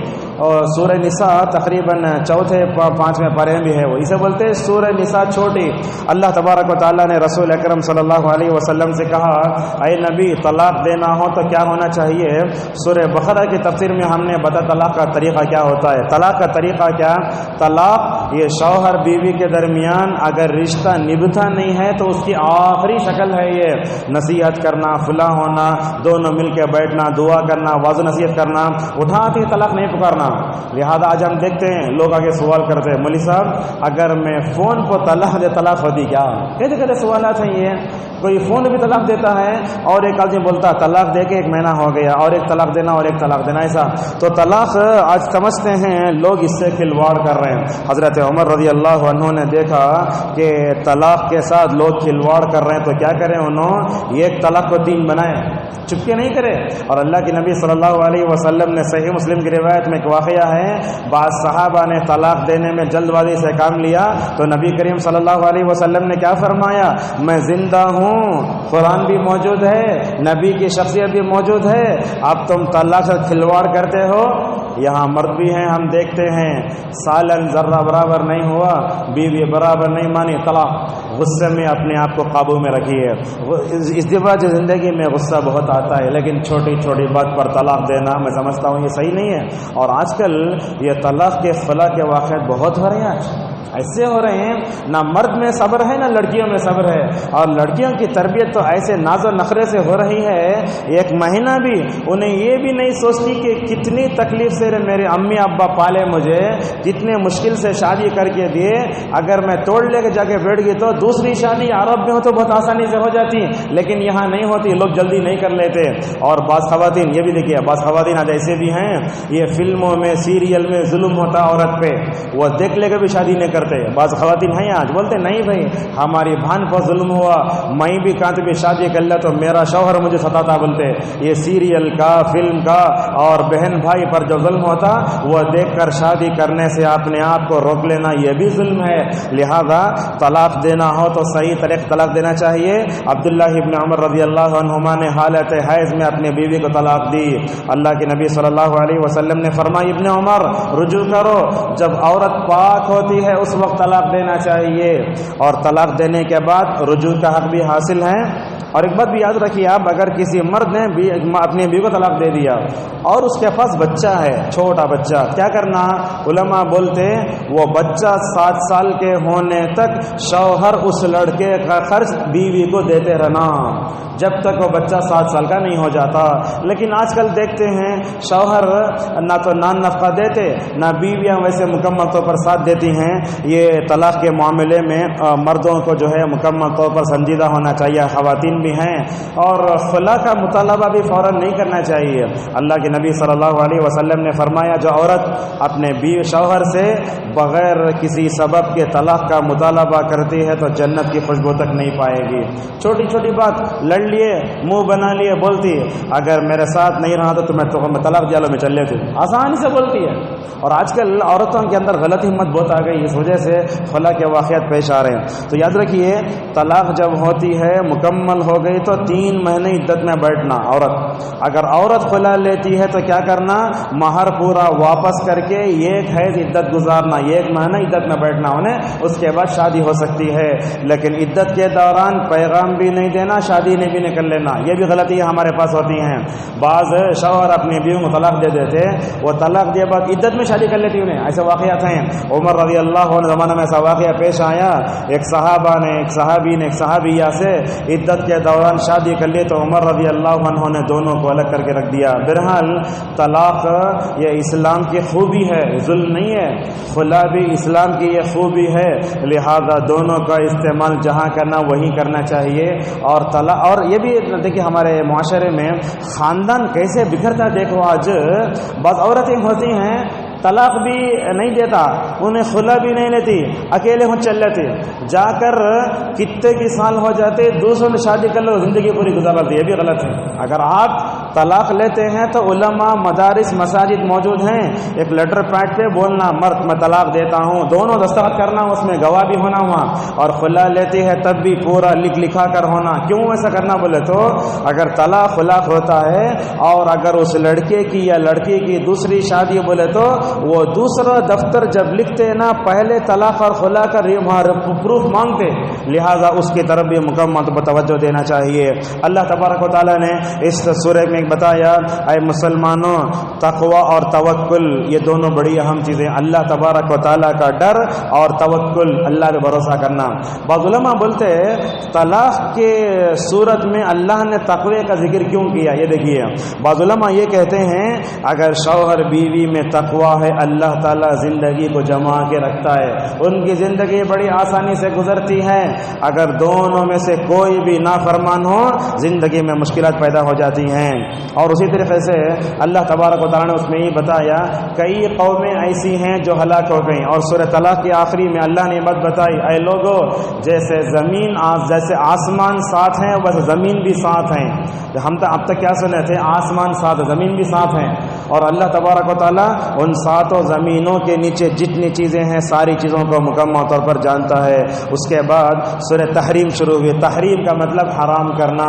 اور سورہ نساء تقریباً 4-5 پارے بھی ہے، وہ اسے بولتے ہیں سورہ نساء چھوٹی. اللہ تبارک و تعالیٰ نے رسول اکرم صلی اللہ علیہ وسلم سے کہا اے نبی طلاق دینا ہو تو کیا ہونا چاہیے؟ سورہ بقرہ کی تفسیر میں ہم نے بتا طلاق کا طریقہ کیا ہوتا ہے. طلاق کا طریقہ کیا؟ طلاق یہ شوہر بیوی کے درمیان اگر رشتہ نبھتا نہیں ہے تو اس کی آخری شکل ہے یہ نصیحت کرنا، فلاں ہونا، دونوں مل کے بیٹھنا، دعا کرنا، واضح نصیحت کرنا، اٹھاتی طلاق نہیں پکارنا. لہذا آج ہم دیکھتے ہیں لوگ آگے سوال کرتے ہیں مولوی صاحب اگر میں فون کو طلاق دے طلاق ہوتی کیا؟ کہتے سوالات ہیں. یہ کوئی فون بھی طلاق دیتا ہے اور ایک آدمی بولتا طلاق دے کے 1 مہینہ ہو گیا، اور ایک طلاق دینا اور ایک طلاق دینا. ایسا تو طلاق آج سمجھتے ہیں لوگ اس سے کھلواڑ کر رہے ہیں. حضرت عمر رضی اللہ عنہ نے دیکھا کہ طلاق کے ساتھ لوگ کھلواڑ کر رہے ہیں تو کیا کریں؟ انہوں ایک طلاق کو 3 بنائے، چپکے نہیں کرے. اور اللہ کے نبی صلی اللہ علیہ وسلم نے صحیح مسلم کی روایت میں ایک واقعہ ہے، بعض صحابہ نے طلاق دینے میں جلد بازی سے کام لیا تو نبی کریم صلی اللہ علیہ وسلم نے کیا فرمایا؟ میں زندہ ہوں، قرآن بھی موجود ہے، نبی کی شخصیت بھی موجود ہے، اب تم طلاق سے کھلواڑ کرتے ہو. یہاں مرد بھی ہیں، ہم دیکھتے ہیں سالن ذرہ برابر نہیں ہوا، بیوی برابر نہیں مانی، طلاق. غصے میں اپنے آپ کو قابو میں رکھیے. ازدواج زندگی میں غصہ بہت آتا ہے لیکن چھوٹی چھوٹی بات پر طلاق دینا میں سمجھتا ہوں یہ صحیح نہیں ہے. اور آج کل یہ طلاق کے خلا کے واقعات بہت ہو رہے ہیں. ایسے ہو رہے ہیں، نہ مرد میں صبر ہے نہ لڑکیوں میں صبر ہے، اور لڑکیوں کی تربیت تو ایسے ناز و نخرے سے ہو رہی ہے، ایک مہینہ بھی انہیں یہ بھی نہیں سوچتی کہ کتنی تکلیف سے میرے امی ابا پالے مجھے، کتنے مشکل سے شادی کر کے دیے، اگر میں توڑ لے کے جا کے بیٹھ گئی تو دوسری شادی عرب میں ہو تو بہت آسانی سے ہو جاتی، لیکن یہاں نہیں ہوتی، لوگ جلدی نہیں کر لیتے۔ اور بعض خواتین یہ بھی دیکھیے، بعض خواتین آج ایسے بھی ہیں، یہ فلموں میں سیریل میں ظلم ہوتا عورت پہ، وہ دیکھ لے کے بھی شادی نہیں کرتے۔ بعض خواتین ہیں آج بولتے نہیں بھائی ہماری بہن پر ظلم ہوا، میں بھی کہاں بھی شادی کر لیا تو میرا شوہر مجھے ستاتا، بولتے یہ سیریل کا، فلم کا اور بہن بھائی پر جو ظلم ہوتا وہ دیکھ کر شادی کرنے سے اپنے آپ کو روک لینا یہ بھی ظلم ہے۔ لہذا طلاق دینا ہو تو صحیح طریقے طلاق دینا چاہیے۔ عبداللہ ابن عمر رضی اللہ عنہما نے حالت حیض میں اپنی بیوی کو طلاق دی۔ اللہ کے نبی صلی اللہ علیہ وسلم نے فرمایا ابن عمر رجوع کرو، جب عورت پاک ہوتی ہے اس وقت طلاق دینا چاہیے، اور طلاق دینے کے بعد رجوع کا حق بھی حاصل ہے۔ اور ایک بات بھی یاد رکھیے آپ، اگر کسی مرد نے اپنی بیوی کو طلاق دے دیا اور اس کے پاس بچہ ہے، چھوٹا بچہ، کیا کرنا؟ علماء بولتے وہ بچہ 7 سال کے ہونے تک شوہر اس لڑکے کا خرچ بیوی کو دیتے رہنا، جب تک وہ بچہ 7 سال کا نہیں ہو جاتا۔ لیکن آج کل دیکھتے ہیں شوہر نہ تو نان نفقہ دیتے، نہ بیویاں ویسے مکمل طور پر ساتھ دیتی ہیں۔ یہ طلاق کے معاملے میں مردوں کو جو ہے مکمل طور پر سنجیدہ ہونا چاہیے، خواتین بھی ہیں، اور خلا کا مطالبہ بھی فوراً نہیں کرنا چاہیے۔ اللہ کے نبی صلی اللہ علیہ وسلم نے فرمایا جو عورت اپنے شوہر سے بغیر کسی سبب کے طلاق کا مطالبہ کرتی ہے تو جنت کی خوشبو تک نہیں پائے گی۔ چھوٹی چھوٹی بات لڑ لیے، منہ بنا لیے، بولتی اگر میرے ساتھ نہیں رہا تو میں طلاق دیا لو، میں چل لیتی، آسانی سے بولتی ہے۔ اور آج کل عورتوں کے اندر غلط ہمت بہت آ گئی، اس وجہ سے خلا کے واقعات پیش آ رہے ہیں۔ تو یاد رکھیے طلاق جب ہوتی ہے مکمل ہو گئی تو 3 مہینے عدت میں بیٹھنا۔ عورت اگر عورت خلا لیتی ہے تو کیا کرنا؟ مہر پورا واپس کر کے 1 حیض عدت گزارنا، 1 مہینہ عدت میں بیٹھنا انہیں، اس کے بعد شادی ہو سکتی ہے۔ لیکن عدت کے دوران پیغام بھی نہیں دینا، شادی نہیں بھی نہیں کر لینا، یہ بھی غلطیاں ہمارے پاس ہوتی ہیں۔ بعض شوہر اپنی بیوی کو طلاق دے دیتے، وہ طلاق دے بعد عدت میں شادی کر لیتی انہیں، ایسے واقعات ہیں۔ عمر رضی اللہ عنہ زمانہ میں ایسا واقعہ پیش آیا، ایک صحابہ نے ایک صحابی نے ایک صحابیہ سے عدت کے دوران شادی کر لی تو عمر رضی اللہ عنہ نے دونوں کو الگ کر کے رکھ دیا۔ بہرحال طلاق یہ اسلام کی خوبی ہے، ظلم نہیں ہے، خلا بھی اسلام کی یہ خوبی ہے، لہذا دونوں کا استعمال جہاں کرنا وہی کرنا چاہیے۔ اور طلاق، اور یہ بھی دیکھیے ہمارے معاشرے میں خاندان کیسے بکھرتا، دیکھو آج بعض عورتیں ہوتی ہیں طلاق بھی نہیں دیتا، انہیں خلا بھی نہیں لیتی، اکیلے خود چل لیتے، جا کر کتنے کی سال ہو جاتے دوسروں نے شادی کر لو، زندگی پوری گزار لیتے، یہ بھی غلط ہے۔ اگر آپ طلاق لیتے ہیں تو علماء، مدارس، مساجد موجود ہیں، ایک لیٹر پیڈ پہ بولنا مرد میں طلاق دیتا ہوں، دونوں دستخط کرنا، اس میں گواہ بھی ہونا ہوا، اور خلا لیتی ہے تب بھی پورا لکھا کر ہونا۔ کیوں ایسا کرنا بولے تو اگر طلاق خلاف ہوتا ہے اور اگر اس لڑکے کی یا لڑکی کی دوسری شادی بولے تو وہ دوسرا دفتر جب لکھتے نا پہلے طلاق اور خلا کا پروف مانگتے، لہذا اس کی طرف بھی مکمل توجہ دینا چاہیے۔ اللہ تبارک و تعالیٰ نے اس سورہ میں بتایا اے مسلمانوں تقوی اور توکل یہ دونوں بڑی اہم چیزیں، اللہ تبارک و تعالیٰ کا ڈر اور توکل، اللہ پہ بھروسہ کرنا۔ بعض علماء بولتے طلاق کے صورت میں اللہ نے تقوی کا ذکر کیوں کیا، یہ دیکھیے بعض علماء یہ کہتے ہیں اگر شوہر بیوی میں تقوی ہے اللہ تعالیٰ زندگی کو جما کے رکھتا ہے، ان کی زندگی بڑی آسانی سے گزرتی ہے۔ اگر دونوں میں سے کوئی بھی نافرمان ہو زندگی میں مشکلات پیدا ہو جاتی ہیں۔ اور اسی طریقے سے اللہ تبارک و تعالیٰ نے اس میں یہ بتایا کئی قومیں ایسی ہیں جو ہلاک ہو گئیں، اور سورہ طلاق کے آخری میں اللہ نے بات بتائی اے لوگو جیسے جیسے آسمان ساتھ ہیں ویسے زمین بھی ساتھ ہیں۔ ہم اب تک کیا سنے تھے؟ آسمان ساتھ زمین بھی ساتھ ہیں، اور اللہ تبارک و تعالیٰ ان ساتوں زمینوں کے نیچے جتنی چیزیں ہیں ساری چیزوں کو مکمل طور پر جانتا ہے۔ اس کے بعد سورہ تحریم شروع ہوئی، تحریم کا مطلب حرام کرنا۔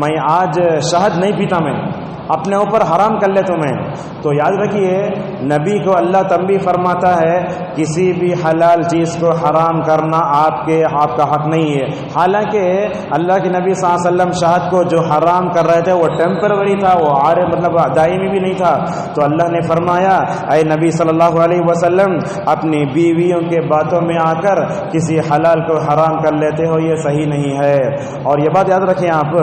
میں آج شہد نہیں پیتا، میں اپنے اوپر حرام کر لیتا ہوں میں. تو یاد رکھیے نبی کو اللہ تنبیہ فرماتا ہے کسی بھی حلال چیز کو حرام کرنا آپ کا حق نہیں ہے. حالانکہ اللہ کے نبی صلی اللہ علیہ وسلم شہد کو جو حرام کر رہے تھے وہ ٹیمپروری تھا، وہ مطلب دائمی بھی نہیں تھا. تو اللہ نے فرمایا اے نبی صلی اللہ علیہ وسلم اپنی بیویوں کے باتوں میں آ کر کسی حلال کو حرام کر لیتے ہو، یہ صحیح نہیں ہے. اور یہ بات یاد رکھیں آپ،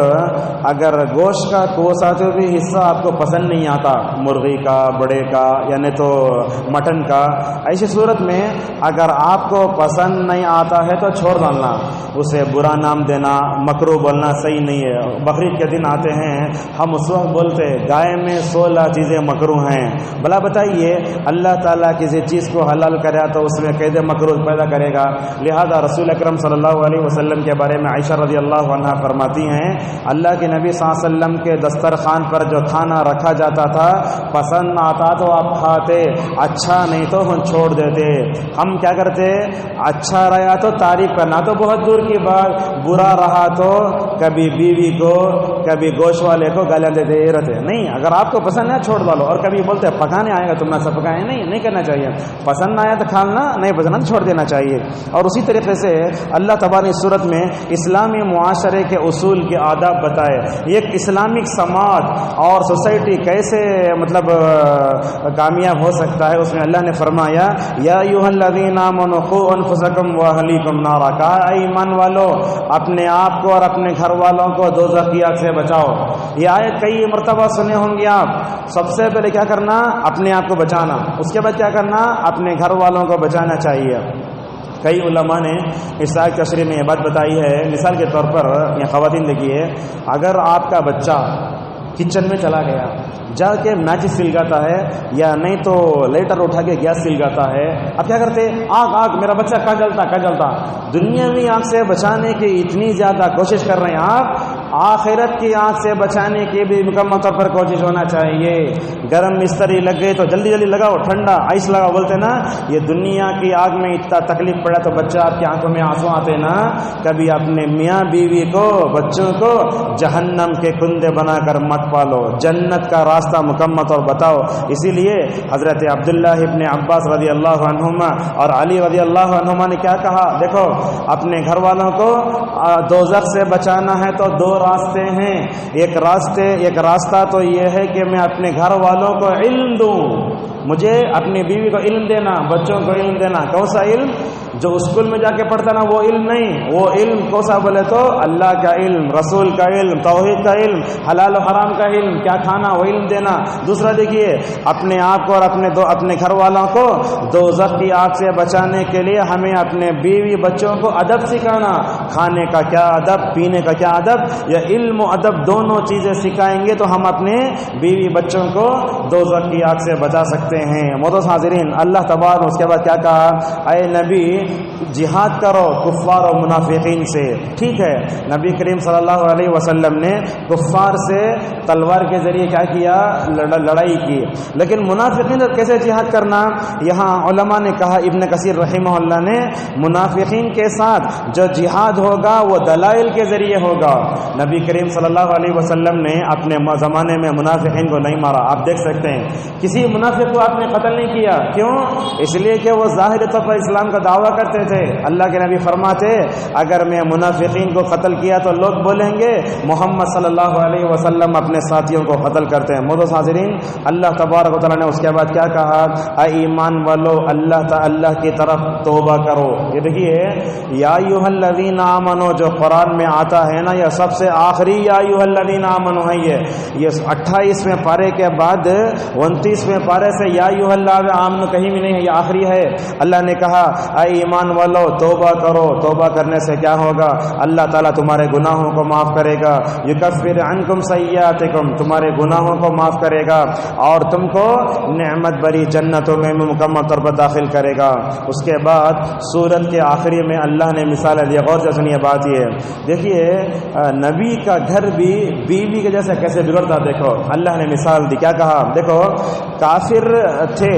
اگر گوشت کا کوساتے بھی حصہ آپ کو پسند نہیں آتا، مرغی کا، بڑے کا، یعنی تو مٹن کا، ایسی صورت میں اگر آپ کو پسند نہیں آتا ہے تو چھوڑ ڈالنا، اسے برا نام دینا، مکروہ بولنا صحیح نہیں ہے. بقرعید کے دن آتے ہیں ہم اس وقت بولتے گائے میں 16 چیزیں مکروہ ہیں. بھلا بتائیے اللہ تعالیٰ کسی چیز کو حلال کرے تو اس میں قید مکروہ پیدا کرے گا. لہذا رسول اکرم صلی اللہ علیہ وسلم کے بارے میں عائشہ رضی اللہ عنہا فرماتی ہیں اللہ کے نبی صلی اللہ علیہ وسلم کے دسترخوان پر جو کھانا رکھا جاتا تھا پسند آتا تو آپ کھاتے، اچھا نہیں تو ہم چھوڑ دیتے. ہم کیا کرتے، اچھا رہا تو تعریف کرنا تو بہت دور کی بات، برا رہا تو کبھی بیوی کو کبھی گوشت والے کو گالیاں دیتے رہتے. نہیں، اگر آپ کو پسند ہے چھوڑ ڈالو. اور کبھی بولتے پکانے آئے گا تم نے سب پکائے، نہیں کرنا چاہیے. پسند آیا تو کھانا، نہیں پسند چھوڑ دینا چاہیے. اور اسی طریقے سے اللہ تبارک اس صورت میں اسلامی معاشرے کے اصول کے آداب بتائے. ایک اسلامک سماج اور سوسائٹی کیسے مطلب کامیاب ہو سکتا ہے، اس میں اللہ نے فرمایا یا ایھا الذین آمنوا قوا انفسکم واہلیکم نارا، کہا اے ایمان والو اپنے آپ کو اور اپنے گھر والوں کو دوزخ کی آگ سے بچاؤ. یہ آیت کئی مرتبہ سنے ہوں گے آپ. سب سے پہلے کیا کرنا، اپنے آپ کو بچانا، اس کے بعد کیا کرنا، اپنے گھر والوں کو بچانا چاہیے. کئی علماء نے اس آیت تشریح میں یہ بات بتائی ہے، مثال کے طور پر یہ خواتین دیکھیے، اگر آپ کا بچہ کچن میں چلا گیا، جا کے میچ سلگاتا ہے یا نہیں تو لیٹر اٹھا کے گیس سلگاتا ہے، اب کیا کرتے، آگ میرا بچہ کہاں جلتا. دنیا میں آگ سے بچانے کی اتنی زیادہ کوشش کر رہے ہیں آپ، آخرت کی آگ سے بچانے کی بھی مکمل طور پر کوشش ہونا چاہیے. گرم مستری لگ گئے تو جلدی لگاؤ، ٹھنڈا آئس لگاؤ، بولتے نا. یہ دنیا کی آگ میں اتنا تکلیف پڑا تو بچہ آپ کی آنکھوں میں آنسو آتے نا. کبھی اپنے میاں بیوی کو، بچوں کو جہنم کے کندے بنا کر مت پالو، جنت کا راستہ مکمل طور بتاؤ. اسی لیے حضرت عبداللہ ابن عباس رضی اللہ عنہما اور علی رضی اللہ عنہما نے کیا کہا، دیکھو اپنے گھر والوں کو دوزخ سے بچانا ہے تو 2 راستے ہیں. ایک راستہ تو یہ ہے کہ میں اپنے گھر والوں کو علم دوں، مجھے اپنی بیوی کو علم دینا، بچوں کو علم دینا. کون سا علم؟ جو اسکول میں جا کے پڑھتا نا وہ علم نہیں. وہ علم کون سا بولے تو اللہ کا علم، رسول کا علم، توحید کا علم، حلال و حرام کا علم، کیا کھانا وہ علم دینا. دوسرا دیکھیے اپنے آپ کو اور اپنے گھر والوں کو دوزخ کی آگ سے بچانے کے لیے ہمیں اپنے بیوی بچوں کو ادب سکھانا. کھانے کا کیا ادب، پینے کا کیا ادب، یا علم و ادب دونوں چیزیں سکھائیں گے تو ہم اپنے بیوی بچوں کو دوزخ کی آگ سے بچا سکتے ہیں. معزز حاضرین، اللہ تبارک اس کے بعد کیا کہا، اے نبی جہاد کرو کفار و منافقین سے. ٹھیک ہے، نبی کریم صلی اللہ علیہ وسلم نے کفار سے تلوار کے ذریعے کیا کیا، لڑائی کی. لیکن منافقین سے کیسے جہاد کرنا، یہاں علماء نے کہا، ابن کثیر رحمہ اللہ نے، منافقین کے ساتھ جو جہاد ہوگا وہ دلائل کے ذریعے ہوگا. نبی کریم صلی اللہ علیہ وسلم نے اپنے زمانے میں منافقین کو نہیں مارا. آپ دیکھ سکتے ہیں کسی منافق کو آپ نے قتل نہیں کیا. کیوں؟ اس لیے کہ وہ ظاہر طور پر اسلام کا دعویٰ کرتے تھے. اللہ کے نبی فرماتے اگر میں منافقین کو قتل کیا تو لوگ بولیں گے محمد صلی اللہ علیہ وسلم اپنے ساتھیوں کو قتل کرتے ہیں. معزز حاضرین، اللہ تبارک و تعالیٰ نے اس کے بعد کیا کہا، اے ایمان والو اللہ کی طرف توبہ کرو. یہ دیکھیے یا ایھا الذین آمنو جو قرآن میں آتا ہے نا، یہ سب سے آخری یا ایھا الذین آمنو ہے. یہ 28ویں پارے کے بعد 29ویں پارے سے یا ایھا الذین آمنو کہیں بھی نہیں ہے، یہ آخری ہے. اللہ نے کہا اے ایمان والو توبہ کرو. توبہ کرنے سے کیا ہوگا، اللہ تعالیٰ تمہارے گناہوں کو معاف کرے گا. یکفر عنکم سیئاتکم، تمہارے گناہوں کو معاف کرے گا اور تم کو نعمت بری جنتوں میں مکمل طور پر داخل کرے گا. اس کے بعد سورت کے آخری میں اللہ نے مثال دی. غور سے سنیے بات یہ دیکھیے، نبی کا گھر بھی بیوی کے جیسے کیسے بگڑتا. دیکھو اللہ نے مثال دی، کیا کہا، دیکھو کافر تھے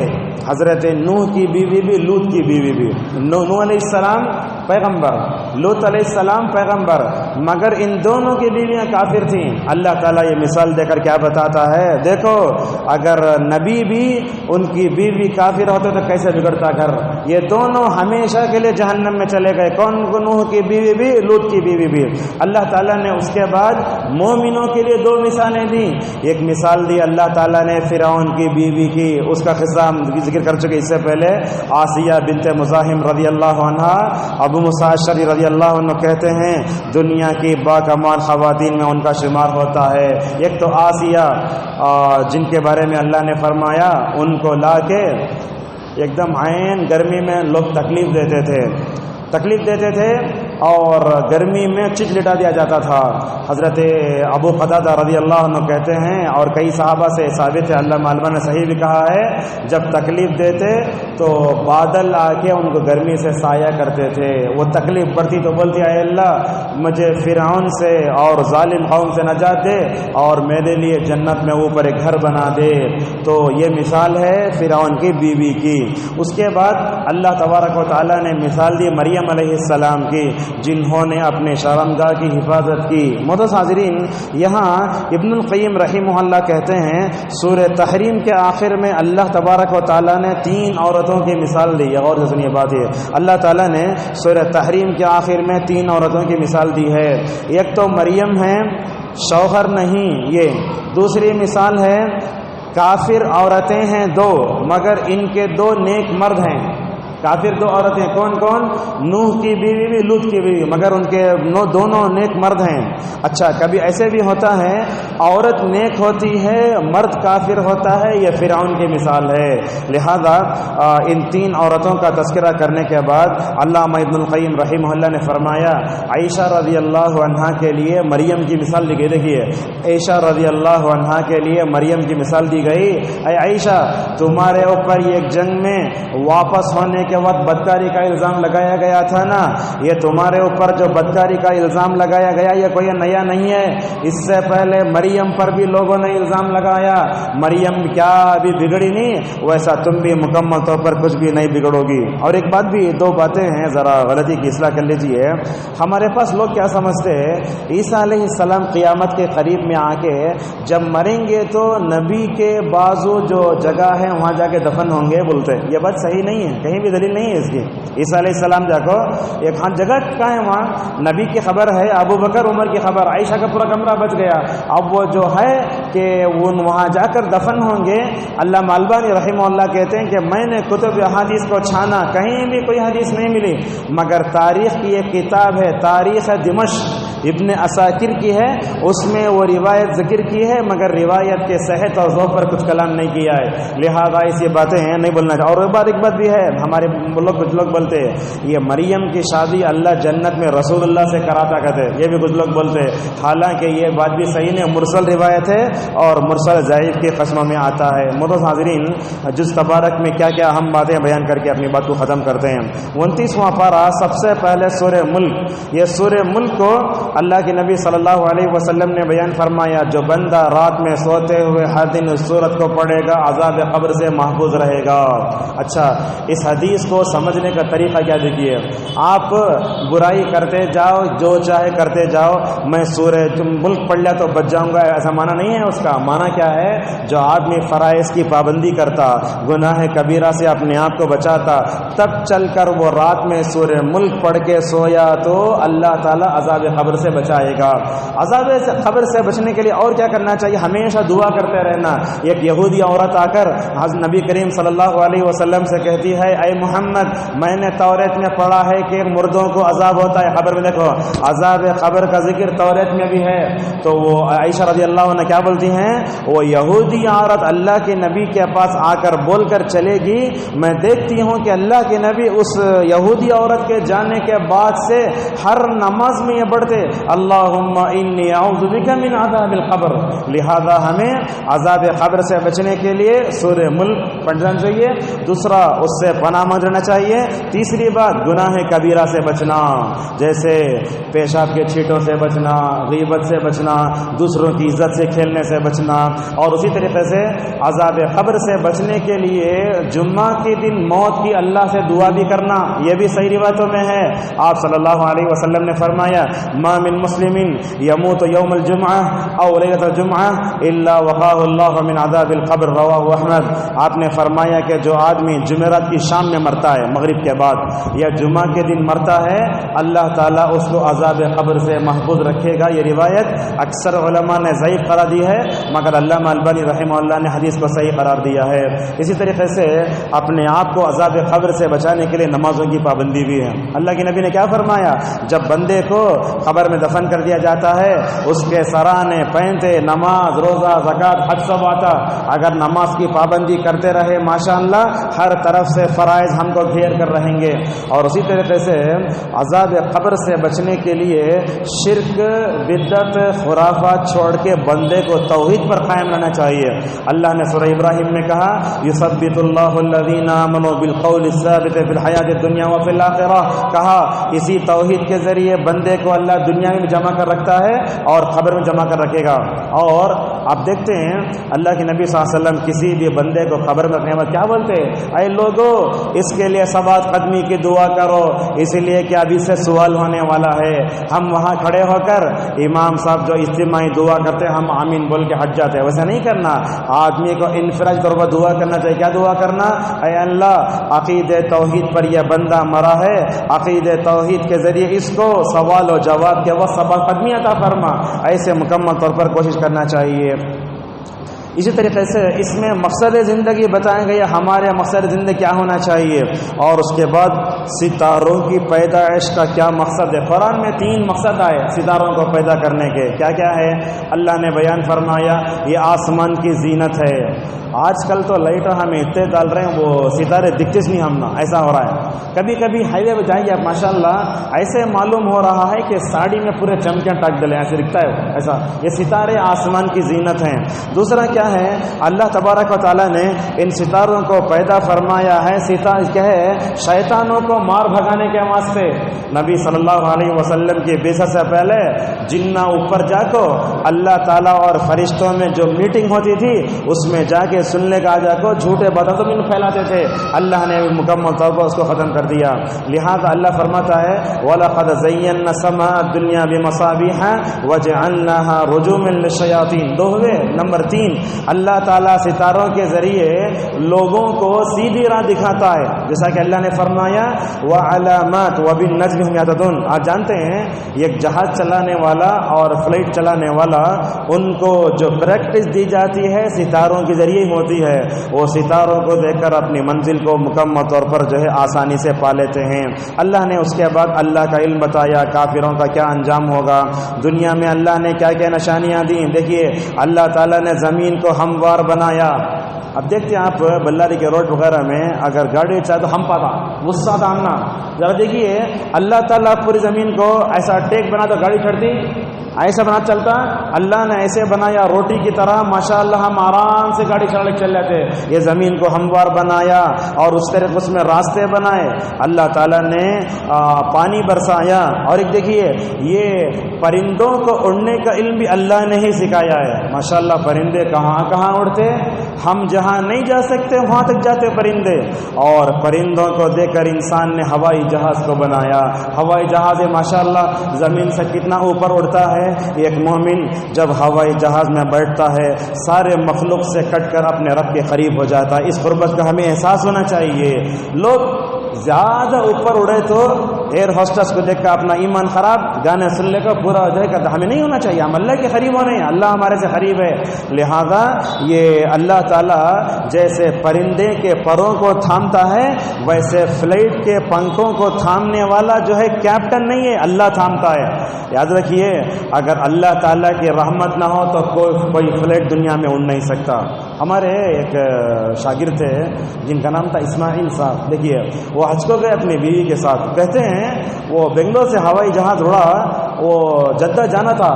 حضرت نوح کی بیوی بھی، لوط کی بیوی بھی. نوح علیہ السلام پیغمبر، لوط علیہ السلام پیغمبر، مگر ان دونوں کی بیویاں کافر تھیں۔ اللہ تعالیٰ یہ مثال دے کر کیا بتاتا ہے، دیکھو اگر نبی بھی ان کی بیوی کافر ہوتے تو کیسے بگڑتا گھر۔ یہ دونوں ہمیشہ کے لیے جہنم میں چلے گئے، کون؟ نوح کی بیوی بھی، لوط کی بیوی بھی۔ اللہ تعالیٰ نے اس کے بعد مومنوں کے لیے دو مثالیں دی۔ ایک مثال دی اللہ تعالیٰ نے فرعون کی بیوی کی، اس کا قصہ ہم ذکر کر چکے اس سے پہلے، آسیہ بنت مزاحم رضی اللہ عنہا۔ ابو موسیٰ اشعری رضی اللہ عنہ کہتے ہیں دنیا کی باکمال خواتین میں ان کا شمار ہوتا ہے۔ ایک تو آسیہ جن کے بارے میں اللہ نے فرمایا ان کو لا کے ایک دم عین گرمی میں لوگ تکلیف دیتے تھے اور گرمی میں چٹ لٹا دیا جاتا تھا۔ حضرت ابو قتادہ رضی اللہ عنہ کہتے ہیں اور کئی صحابہ سے ثابت ہے، اللہ علامہ نے صحیح بھی کہا ہے، جب تکلیف دیتے تو بادل آ کے ان کو گرمی سے سایہ کرتے تھے۔ وہ تکلیف پڑتی تو بولتی اے اللہ مجھے فرعون سے اور ظالم قوم سے نجات دے اور میرے لیے جنت میں اوپر ایک گھر بنا دے۔ تو یہ مثال ہے فرعون کی بیوی کی۔ اس کے بعد اللہ تبارک و تعالیٰ نے مثال دی مریم علیہ السلام کی، جنہوں نے اپنے شرمگاہ کی حفاظت کی۔ محترم حاضرین، یہاں ابن القیم رحمہ اللہ کہتے ہیں سورہ تحریم کے آخر میں اللہ تبارک و تعالیٰ نے 3 عورتوں کی مثال دی۔ غور سے سنیے بات ہے، اللہ تعالیٰ نے سورہ تحریم کے آخر میں 3 عورتوں کی مثال دی ہے۔ ایک تو مریم ہے، شوہر نہیں یہ۔ دوسری مثال ہے کافر عورتیں ہیں 2، مگر ان کے 2 نیک مرد ہیں۔ کافر 2 عورتیں کون کون؟ نوح کی بیوی بھی، لوط کی بیوی، مگر ان کے دونوں نیک مرد ہیں۔ اچھا کبھی ایسے بھی ہوتا ہے عورت نیک ہوتی ہے مرد کافر ہوتا ہے، یہ فرعون کی مثال ہے۔ لہذا ان 3 عورتوں کا تذکرہ کرنے کے بعد علامہ ابن القیم رحمہ اللہ نے فرمایا عائشہ رضی اللہ عنہا کے لیے مریم کی مثال دی گئی۔ دیکھیے عائشہ رضی اللہ عنہا کے لیے مریم کی مثال دی گئی، اے عائشہ تمہارے اوپر ایک جنگ میں واپس ہونے کے وقت بدکاری کا الزام لگایا گیا تھا نا، یہ تمہارے اوپر جو بدکاری کا الزام لگایا گیا یہ کوئی نیا نہیں ہے، اس سے پہلے مریم پر بھی لوگوں نے الزام لگایا۔ مریم کیا ابھی بگڑی نہیں، ویسا تم بھی مکمل طور پر کچھ بھی نہیں بگڑو گی۔ اور ایک بات بھی، 2 باتیں ہیں ذرا غلطی کی اصلاح کر لیجیے۔ ہمارے پاس لوگ کیا سمجھتے ہیں عیسیٰ علیہ السلام قیامت کے قریب میں آ کے جب مریں گے تو نبی کے بازو جو جگہ ہے وہاں جا کے دفن ہوں گے بولتے ہیں، یہ بات صحیح نہیں ہے، کہیں بھی دلیل نہیں ہے اس کی۔ عیسیٰ علیہ السلام جا کو ایک جگہ کہاں ہے وہاں نبی کی خبر ہے، ابو بکر عمر کی خبر، عائشہ کا پورا کمرہ بچ گیا۔ اب وہ جو ہے کہ وہاں جا کر دفن ہوں گے۔ علامہ البانی رحمہ اللہ کہتے ہیں کہ میں نے کتب احادیث کو چھانا، کہیں بھی کوئی حدیث نہیں ملی، مگر تاریخ کی ایک کتاب ہے تاریخ دمشق ابن عساکر کی ہے، اس میں وہ روایت ذکر کی ہے مگر روایت کے صحت اور ضعف پر کچھ کلام نہیں کیا ہے، لہذا ایسی باتیں ہیں نہیں بولنا چاہیے۔ اور ایک بات بھی ہے، ہمارے کچھ لوگ بولتے ہیں یہ مریم کی شادی اللہ جنت میں رسول اللہ سے کراتا کہتے ہیں، یہ بھی کچھ لوگ بولتے ہیں، حالانکہ یہ بات بھی صحیح نہیں، مرسل روایت ہے اور مرسل ضعیف کی قسموں میں آتا ہے۔ محترم حاضرین، جز تبارک میں کیا کیا اہم باتیں بیان کر کے اپنی بات کو ختم کرتے ہیں۔ 29واں پارہ سب سے پہلے سورہ ملک، یہ سورہ ملک کو اللہ کے نبی صلی اللہ علیہ وسلم نے بیان فرمایا جو بندہ رات میں سوتے ہوئے ہر دن اس سورت کو پڑھے گا عذاب قبر سے محفوظ رہے گا۔ اچھا اس حدیث کو سمجھنے کا طریقہ کیا دیکھیے، آپ برائی کرتے جاؤ جو چاہے کرتے جاؤ، میں سورہ ملک پڑھ لیا تو بچ جاؤں گا، ایسا معنی نہیں ہے۔ اس کا معنی کیا ہے، جو آدمی فرائض کی پابندی کرتا، گناہ کبیرہ سے اپنے آپ کو بچاتا، تب چل کر وہ رات میں سورہ ملک پڑھ کے سویا تو اللہ تعالیٰ عذاب قبر سے بچائے گا۔ عذاب قبر سے بچنے کے لیے اور کیا کرنا چاہیے، ہمیشہ دعا کرتے رہنا۔ ایک یہودی عورت آ کر نبی کریم صلی اللہ علیہ وسلم سے کہتی ہے اے محمد میں نے توریت میں پڑھا ہے کہ مردوں کو عذاب ہوتا ہے، قبر میں دیکھو عذاب قبر کا ذکر توریت میں بھی ہے۔ تو وہ عائشہ رضی اللہ عنہ کیا بولتی ہیں، وہ یہودی عورت اللہ کے نبی کے پاس آ کر بول کر چلے گی، میں دیکھتی ہوں کہ اللہ کے نبی اس یہودی عورت کے جانے کے بعد سے ہر نماز میں یہ پڑھتے اللہم انی اعوذ بک من عذاب القبر. لہذا ہمیں عذاب قبر سے بچنے کے لیے سورہ ملک پڑھنا چاہیے. دوسرا اس سے پناہ مانگنا چاہیے. تیسری بات گناہ کبیرہ سے بچنا، جیسے پیشاب کے چھینٹوں سے بچنا، غیبت سے بچنا، دوسروں کی عزت سے کھیلنے سے بچنا. اور اسی طریقے سے عذاب قبر سے بچنے کے لیے جمعہ کے دن موت کی اللہ سے دعا بھی کرنا، یہ بھی صحیح روایتوں میں ہے. آپ صلی اللہ علیہ وسلم نے فرمایا ما من مسلم یموت یوم الجمعہ او لیلۃ الجمعہ الا وقاه اللہ من عذاب القبر، رواہ احمد. آپ نے فرمایا کہ جو آدمی جمعرات کی شام میں مرتا ہے مغرب کے بعد یا جمعہ کے دن مرتا ہے، اللہ تعالیٰ اس کو عذاب قبر سے محفوظ رکھے گا. یہ روایت اکثر علماء نے ضعیف قرار دی ہے، مگر علامہ البانی رحمہ اللہ نے حدیث کو صحیح قرار دیا ہے. اسی طریقے سے اپنے آپ کو عذاب قبر سے بچانے کے لیے نمازوں کی پابندی بھی ہے. اللہ کے نبی نے کیا فرمایا؟ جب بندے کو قبر میں دفن کر دیا جاتا ہے اس کے سرانے پہنتے نماز، روزہ، زکوٰۃ، حج سب آتا. اگر نماز کی پابندی کرتے رہے ماشاءاللہ ہر طرف سے فرائض ہم کو گھیر کر رہیں گے. اور اسی طریقے سے عذاب قبر سے بچنے کے لیے شرک، بدعت، خرافات چھوڑ کے بندے کو توحید پر قائم رہنا چاہیے. اللہ نے سورہ ابراہیم میں کہا یثبت اللہ الذین آمنوا بالقول الثابت فی الحیات الدنیا وفی الآخرہ. کہا اسی توحید کے ذریعے بندے کو اللہ دنیا میں جمع کر رکھتا ہے اور قبر میں جمع کر رکھے گا. اور آپ دیکھتے ہیں اللہ کے نبی صلی اللہ علیہ وسلم کسی بھی بندے کو قبر میں رکھنے میں کیا بولتے؟ اے لوگو اس کے لیے سبات قدمی کی دعا کرو، اس لیے کہ ابھی سے سوال ہونے والا ہے. ہم وہاں کھڑے ہو کر امام صاحب جو اجتماعی دعا کرتے ہیں ہم آمین بول کے ہٹ جاتے ہیں، ویسا نہیں کرنا. آدمی کو انفرادی طور پر دعا کرنا چاہیے. کیا دعا کرنا؟ اے اللہ عقید توحید پر یہ بندہ مرا ہے، عقید توحید کے ذریعے اس کو سوال و جواب کے وقت سبات قدمی عطا فرما. ایسے مکمل طور پر کوشش کرنا چاہیے. اسی طریقے سے اس میں مقصد زندگی بتائیں گے، ہمارے مقصد زندگی کیا ہونا چاہیے، اور اس کے بعد ستاروں کی پیدائش کا کیا مقصد ہے. قرآن میں 3 مقصد آئے ستاروں کو پیدا کرنے کے. کیا کیا ہے؟ اللہ نے بیان فرمایا یہ آسمان کی زینت ہے. آج کل تو لائٹر ہم اتنے ڈال رہے ہیں وہ ستارے دکھتے نہیں ہم نا، ایسا ہو رہا ہے. کبھی کبھی ہائی وے پہ جائیں گے آپ ماشاءاللہ ایسے معلوم ہو رہا ہے کہ ساڑی میں پورے چمکیاں ٹاک ڈلے، ایسے دکھتا ہے ایسا. یہ ستارے آسمان کی زینت ہیں. دوسرا کیا ہے؟ اللہ تبارک و تعالیٰ نے ان ستاروں کو پیدا فرمایا ہے کیا ہے؟ شیطانوں کو مار بھگانے کے واسطے. نبی صلی اللہ علیہ وسلم کی بعثت سے پہلے جنہ اوپر جا کو اللہ تعالیٰ اور فرشتوں میں جو میٹنگ ہوتی تھی اس میں جا کے سننے کا جا کو جھوٹے باتیں پھیلاتے تھے. اللہ نے مکمل طور پر اس کو ختم کر دیا. لہذا اللہ فرماتا ہے وَلَقَدْ زَيَّنَّا السَّمَاءَ الدُّنْيَا بِمَصَابِيحَ وَجَعَلْنَاهَا رُجُومًا لِلشَّيَاطِينِ. دوہویں نمبر 3 اللہ تعالیٰ ستاروں کے ذریعے لوگوں کو سیدھی راہ دکھاتا ہے. جیسا کہ اللہ نے فرمایا وَعَلَامَاتٍ وَبِالنَّجْمِ هُمْ يَهْتَدُونَ. آپ جانتے ہیں ایک جہاز چلانے والا اور فلائٹ چلانے والا ان کو جو پریکٹس دی جاتی ہے ستاروں کے ذریعے ہوتی ہے. وہ ستاروں کو دیکھ کر اپنی منزل کو مکمل طور پر جو ہے آسانی سے پا لیتے ہیں. اللہ نے اس کے بعد اللہ کا علم بتایا کافروں کا کیا انجام ہوگا. دنیا میں اللہ نے کیا کیا نشانیاں دیں. دیکھیے اللہ تعالیٰ نے زمین کو ہموار بنایا. اب دیکھتے ہیں آپ بلاری کے روڈ وغیرہ میں اگر گاڑی چاہے تو ہم پاتا غصہ دامنا. ذرا دیکھیے اللہ تعالیٰ پوری زمین کو ایسا ٹیک بنا تو گاڑی چڑھتی ایسا بنا چلتا. اللہ نے ایسے بنایا روٹی کی طرح ماشاءاللہ ہم آرام سے گاڑی چل جاتے. یہ زمین کو ہموار بنایا اور اس طرح اس میں راستے بنائے. اللہ تعالیٰ نے پانی برسایا. اور ایک دیکھیے یہ پرندوں کو اڑنے کا علم بھی اللہ نے ہی سکھایا ہے. ماشاءاللہ پرندے کہاں کہاں اڑتے، ہم جہاں نہیں جا سکتے وہاں تک جاتے پرندے. اور پرندوں کو دیکھ کر انسان نے ہوائی جہاز کو بنایا. ہوائی جہاز ماشاءاللہ زمین سے کتنا اوپر اڑتا ہے. ایک مومن جب ہوائی جہاز میں بیٹھتا ہے سارے مخلوق سے کٹ کر اپنے رب کے قریب ہو جاتا ہے. اس قربت کا ہمیں احساس ہونا چاہیے. لوگ زیادہ اوپر اڑے تو ایئر ہوسٹس کو دیکھ کر اپنا ایمان خراب گانے سننے کا پورا ہو جائے گا. ہمیں نہیں ہونا چاہیے. ہم اللہ کے قریب ہونے ہیں، اللہ ہمارے سے قریب ہے. لہذا یہ اللہ تعالیٰ جیسے پرندے کے پروں کو تھامتا ہے ویسے فلائٹ کے پنکھوں کو تھامنے والا جو ہے کیپٹن نہیں ہے، اللہ تھامتا ہے. یاد رکھیے اگر اللہ تعالیٰ کی رحمت نہ ہو تو کوئی فلائٹ دنیا میں اڑ نہیں سکتا. ہمارے ایک شاگرد تھے جن کا نام تھا اسماعیل صاحب. دیکھیے وہ حج کو گئے اپنی بیوی کے ساتھ. کہتے ہیں وہ بنگلور سے ہوائی جہاز اڑا, وہ جدہ جانا تھا.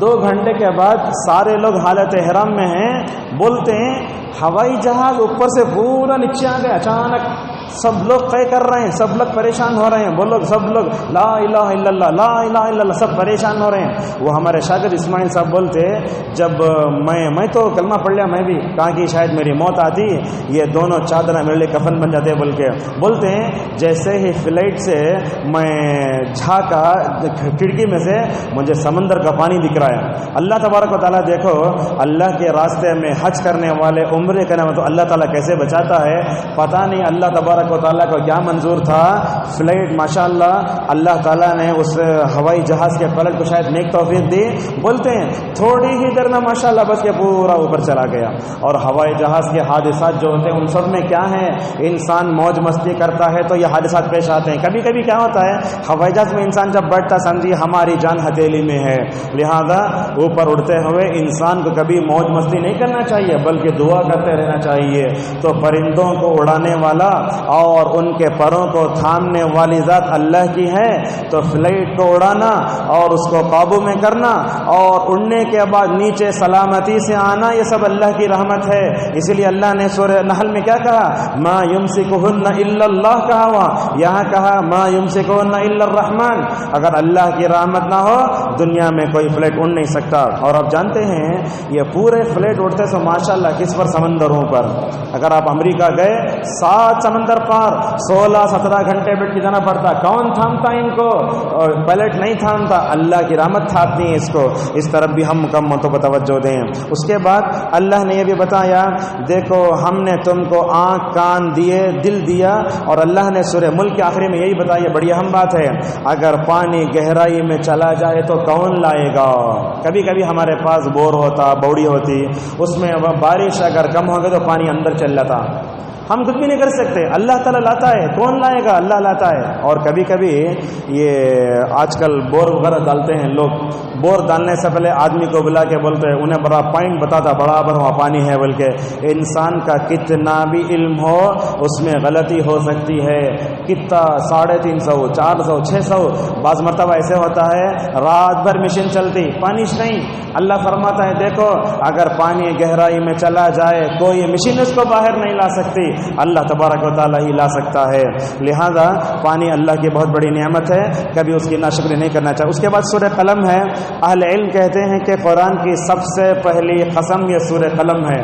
2 گھنٹے کے بعد سارے لوگ حالت احرام میں ہیں. بولتے ہیں ہوائی جہاز اوپر سے پورا نیچے آ گئے. اچانک سب لوگ طے کر رہے ہیں, سب لوگ پریشان ہو رہے ہیں. وہ لوگ سب لوگ لا الہ الا اللہ لا الہ الا اللہ, سب پریشان ہو رہے ہیں. وہ ہمارے شاگرد اسماعیل صاحب بولتے جب میں تو کلمہ پڑھ لیا, میں بھی کہا کہ شاید میری موت آتی, یہ دونوں چادریں میرے لیے کفن بن جاتے بول کے. بولتے ہیں جیسے ہی فلائٹ سے میں جھانکا کھڑکی میں سے, مجھے سمندر کا پانی دکھ رہا ہے. اللہ تبارک و تعالیٰ دیکھو اللہ کے راستے میں حج کرنے والے, عمرے کرنے والے, تو اللہ تعالیٰ کیسے بچاتا ہے پتہ نہیں. اللہ تبارک و تعالیٰ کو کیا منظور تھا. فلائٹ ماشاءاللہ اللہ تعالیٰ نے اس ہوائی جہاز کے پائلٹ کو شاید نیک توفیق دی. بولتے ہیں تھوڑی ہی دیر میں ماشاءاللہ بس کے پورا اوپر چلا گیا. اور ہوائی جہاز کے حادثات جو ہوتے ہیں ان سب میں کیا ہے, انسان موج مستی کرتا ہے تو یہ حادثات پیش آتے ہیں. کبھی کبھی کیا ہوتا ہے ہوائی جہاز میں انسان جب بیٹھتا سمجھیے ہماری جان ہتھیلی میں ہے. لہذا اوپر اڑتے ہوئے انسان کو کبھی موج مستی نہیں کرنا چاہیے بلکہ دعا کرتے رہنا چاہیے. تو پرندوں کو اڑانے والا اور ان کے پروں کو تھامنے والی ذات اللہ کی ہے. تو فلائٹ کو اڑانا اور اس کو قابو میں کرنا اور اڑنے کے بعد نیچے سلامتی سے آنا, یہ سب اللہ کی رحمت ہے. اسی لیے اللہ نے سورہ نحل میں کیا کہا, ما یمسکہن الا اللہ کہا, وہاں یہاں کہا ما یمسکہن الا الرحمن. اگر اللہ کی رحمت نہ ہو دنیا میں کوئی فلائٹ اڑ نہیں سکتا. اور آپ جانتے ہیں یہ پورے فلائٹ اڑتے سو ماشاءاللہ کس پر, سمندروں پر. اگر آپ امریکہ گئے 7 سمندر پار 16-17 گھنٹے بیٹھ کے جانا پڑتا. کون تھامتا ان کو, پائلٹ نہیں تھامتا, اللہ کی رحمت تھامتی ہے اس کو. اس طرف بھی ہم مکمل تو توجہ دیں. اس کے بعد اللہ نے یہ بھی بتایا دیکھو ہم نے تم کو آنکھ کان دیے, دل دیا. اور اللہ نے سورہ ملک کے آخری میں یہی بتایا, بڑی اہم بات ہے, اگر پانی گہرائی میں چلا جائے تو کون لائے گا. کبھی کبھی ہمارے پاس بور ہوتا, بوڑی ہوتی, اس میں بارش اگر کم ہو گئی تو پانی اندر چل جاتا, ہم کچھ بھی نہیں کر سکتے. اللہ تعالیٰ لاتا ہے, کون لائے گا, اللہ لاتا ہے. اور کبھی کبھی یہ آج کل بور وغیرہ ڈالتے ہیں لوگ, بور ڈالنے سے پہلے آدمی کو بلا کے بولتے ہیں, انہیں بڑا پوائنٹ بتاتا برابر وہاں پانی ہے بول کے. انسان کا کتنا بھی علم ہو اس میں غلطی ہو سکتی ہے. کتنا 350, 400, 600 بعض مرتبہ ایسے ہوتا ہے رات بھر مشین چلتی, پانی نہیں. اللہ فرماتا ہے دیکھو اگر پانی گہرائی میں چلا جائے کوئی مشین اس کو باہر نہیں لا سکتی, اللہ تبارک و تعالیٰ ہی لا سکتا ہے. لہذا پانی اللہ کی بہت بڑی نعمت ہے, کبھی اس کی ناشکری نہیں کرنا چاہیے. اس کے بعد سورہ قلم ہے. اہل علم کہتے ہیں کہ قرآن کی سب سے پہلی قسم یہ سورہ قلم ہے.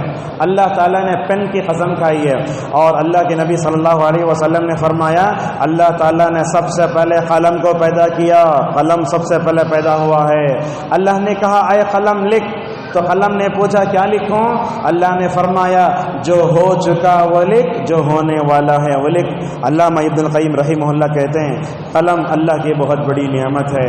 اللہ تعالیٰ نے پین کی قسم کھائی ہے. اور اللہ کے نبی صلی اللہ علیہ وسلم نے فرمایا اللہ تعالیٰ نے سب سے پہلے قلم کو پیدا کیا, قلم سب سے پہلے پیدا ہوا ہے. اللہ نے کہا اے قلم لکھ, تو قلم نے پوچھا کیا لکھوں, اللہ نے فرمایا جو ہو چکا وہ لکھ, جو ہونے والا ہے وہ لکھ. علامہ ابن القیم رحمہ اللہ کہتے ہیں قلم اللہ کی بہت بڑی نعمت ہے.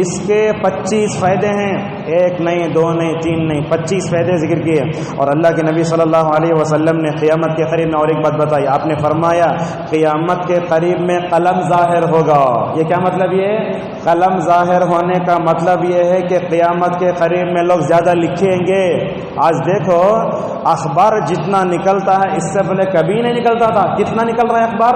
اس کے 25 فائدے ہیں, 1 نہیں 2 نہیں 3 نہیں 25 فائدے ذکر کیے. اور اللہ کے نبی صلی اللہ علیہ وسلم نے قیامت کے قریب میں اور ایک بات بتائی. آپ نے فرمایا قیامت کے قریب میں قلم ظاہر ہوگا. یہ کیا مطلب, یہ قلم ظاہر ہونے کا مطلب یہ ہے کہ قیامت کے قریب میں لوگ زیادہ لکھیں گے. آج دیکھو اخبار جتنا نکلتا ہے اس سے پہلے کبھی نہیں نکلتا تھا, کتنا نکل رہا ہے اخبار.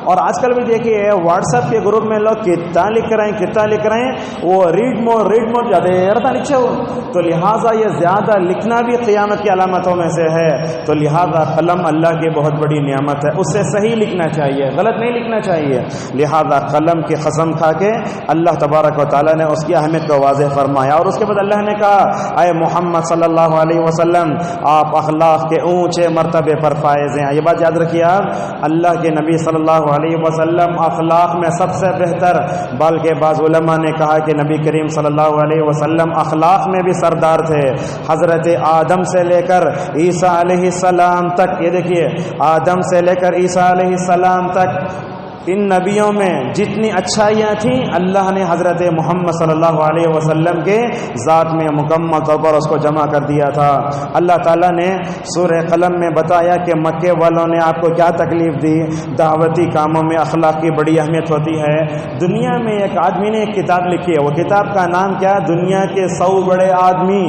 اور آج کل بھی دیکھیے واٹس ایپ کے گروپ میں لوگ کتنا لکھ رہے ہیں, وہ ریڈ مور زیادہ لکھے ہو. تو لہٰذا یہ زیادہ لکھنا بھی قیامت کی علامتوں میں سے ہے. تو لہٰذا قلم اللہ کی بہت بڑی نعمت ہے, اس سے صحیح لکھنا چاہیے, غلط نہیں لکھنا چاہیے. لہٰذا قلم کی قسم کھا کے اللہ تبارک و تعالیٰ نے اس کی اہمیت کو واضح فرمایا. اور اس کے بعد اللہ نے کہا اے محمد صلی اللہ علیہ وسلم آپ اخلاق کے اونچے مرتبے پر فائز ہیں. یہ بات یاد رکھیے آپ, اللہ کے نبی صلی اللہ علیہ وسلم اخلاق میں سب سے بہتر, بلکہ بعض علماء نے کہا کہ نبی کریم صلی اللہ علیہ وسلم اخلاق میں بھی سردار تھے. حضرت آدم سے لے کر عیسیٰ علیہ السلام تک, یہ دیکھیے آدم سے لے کر عیسیٰ علیہ السلام تک ان نبیوں میں جتنی اچھائیاں تھیں اللہ نے حضرت محمد صلی اللہ علیہ وسلم کے ذات میں مکمل طور پر اس کو جمع کر دیا تھا. اللہ تعالیٰ نے سورہ قلم میں بتایا کہ مکے والوں نے آپ کو کیا تکلیف دی. دعوتی کاموں میں اخلاق کی بڑی اہمیت ہوتی ہے. دنیا میں ایک آدمی نے ایک کتاب لکھی ہے, وہ کتاب کا نام کیا, دنیا کے 100 بڑے آدمی.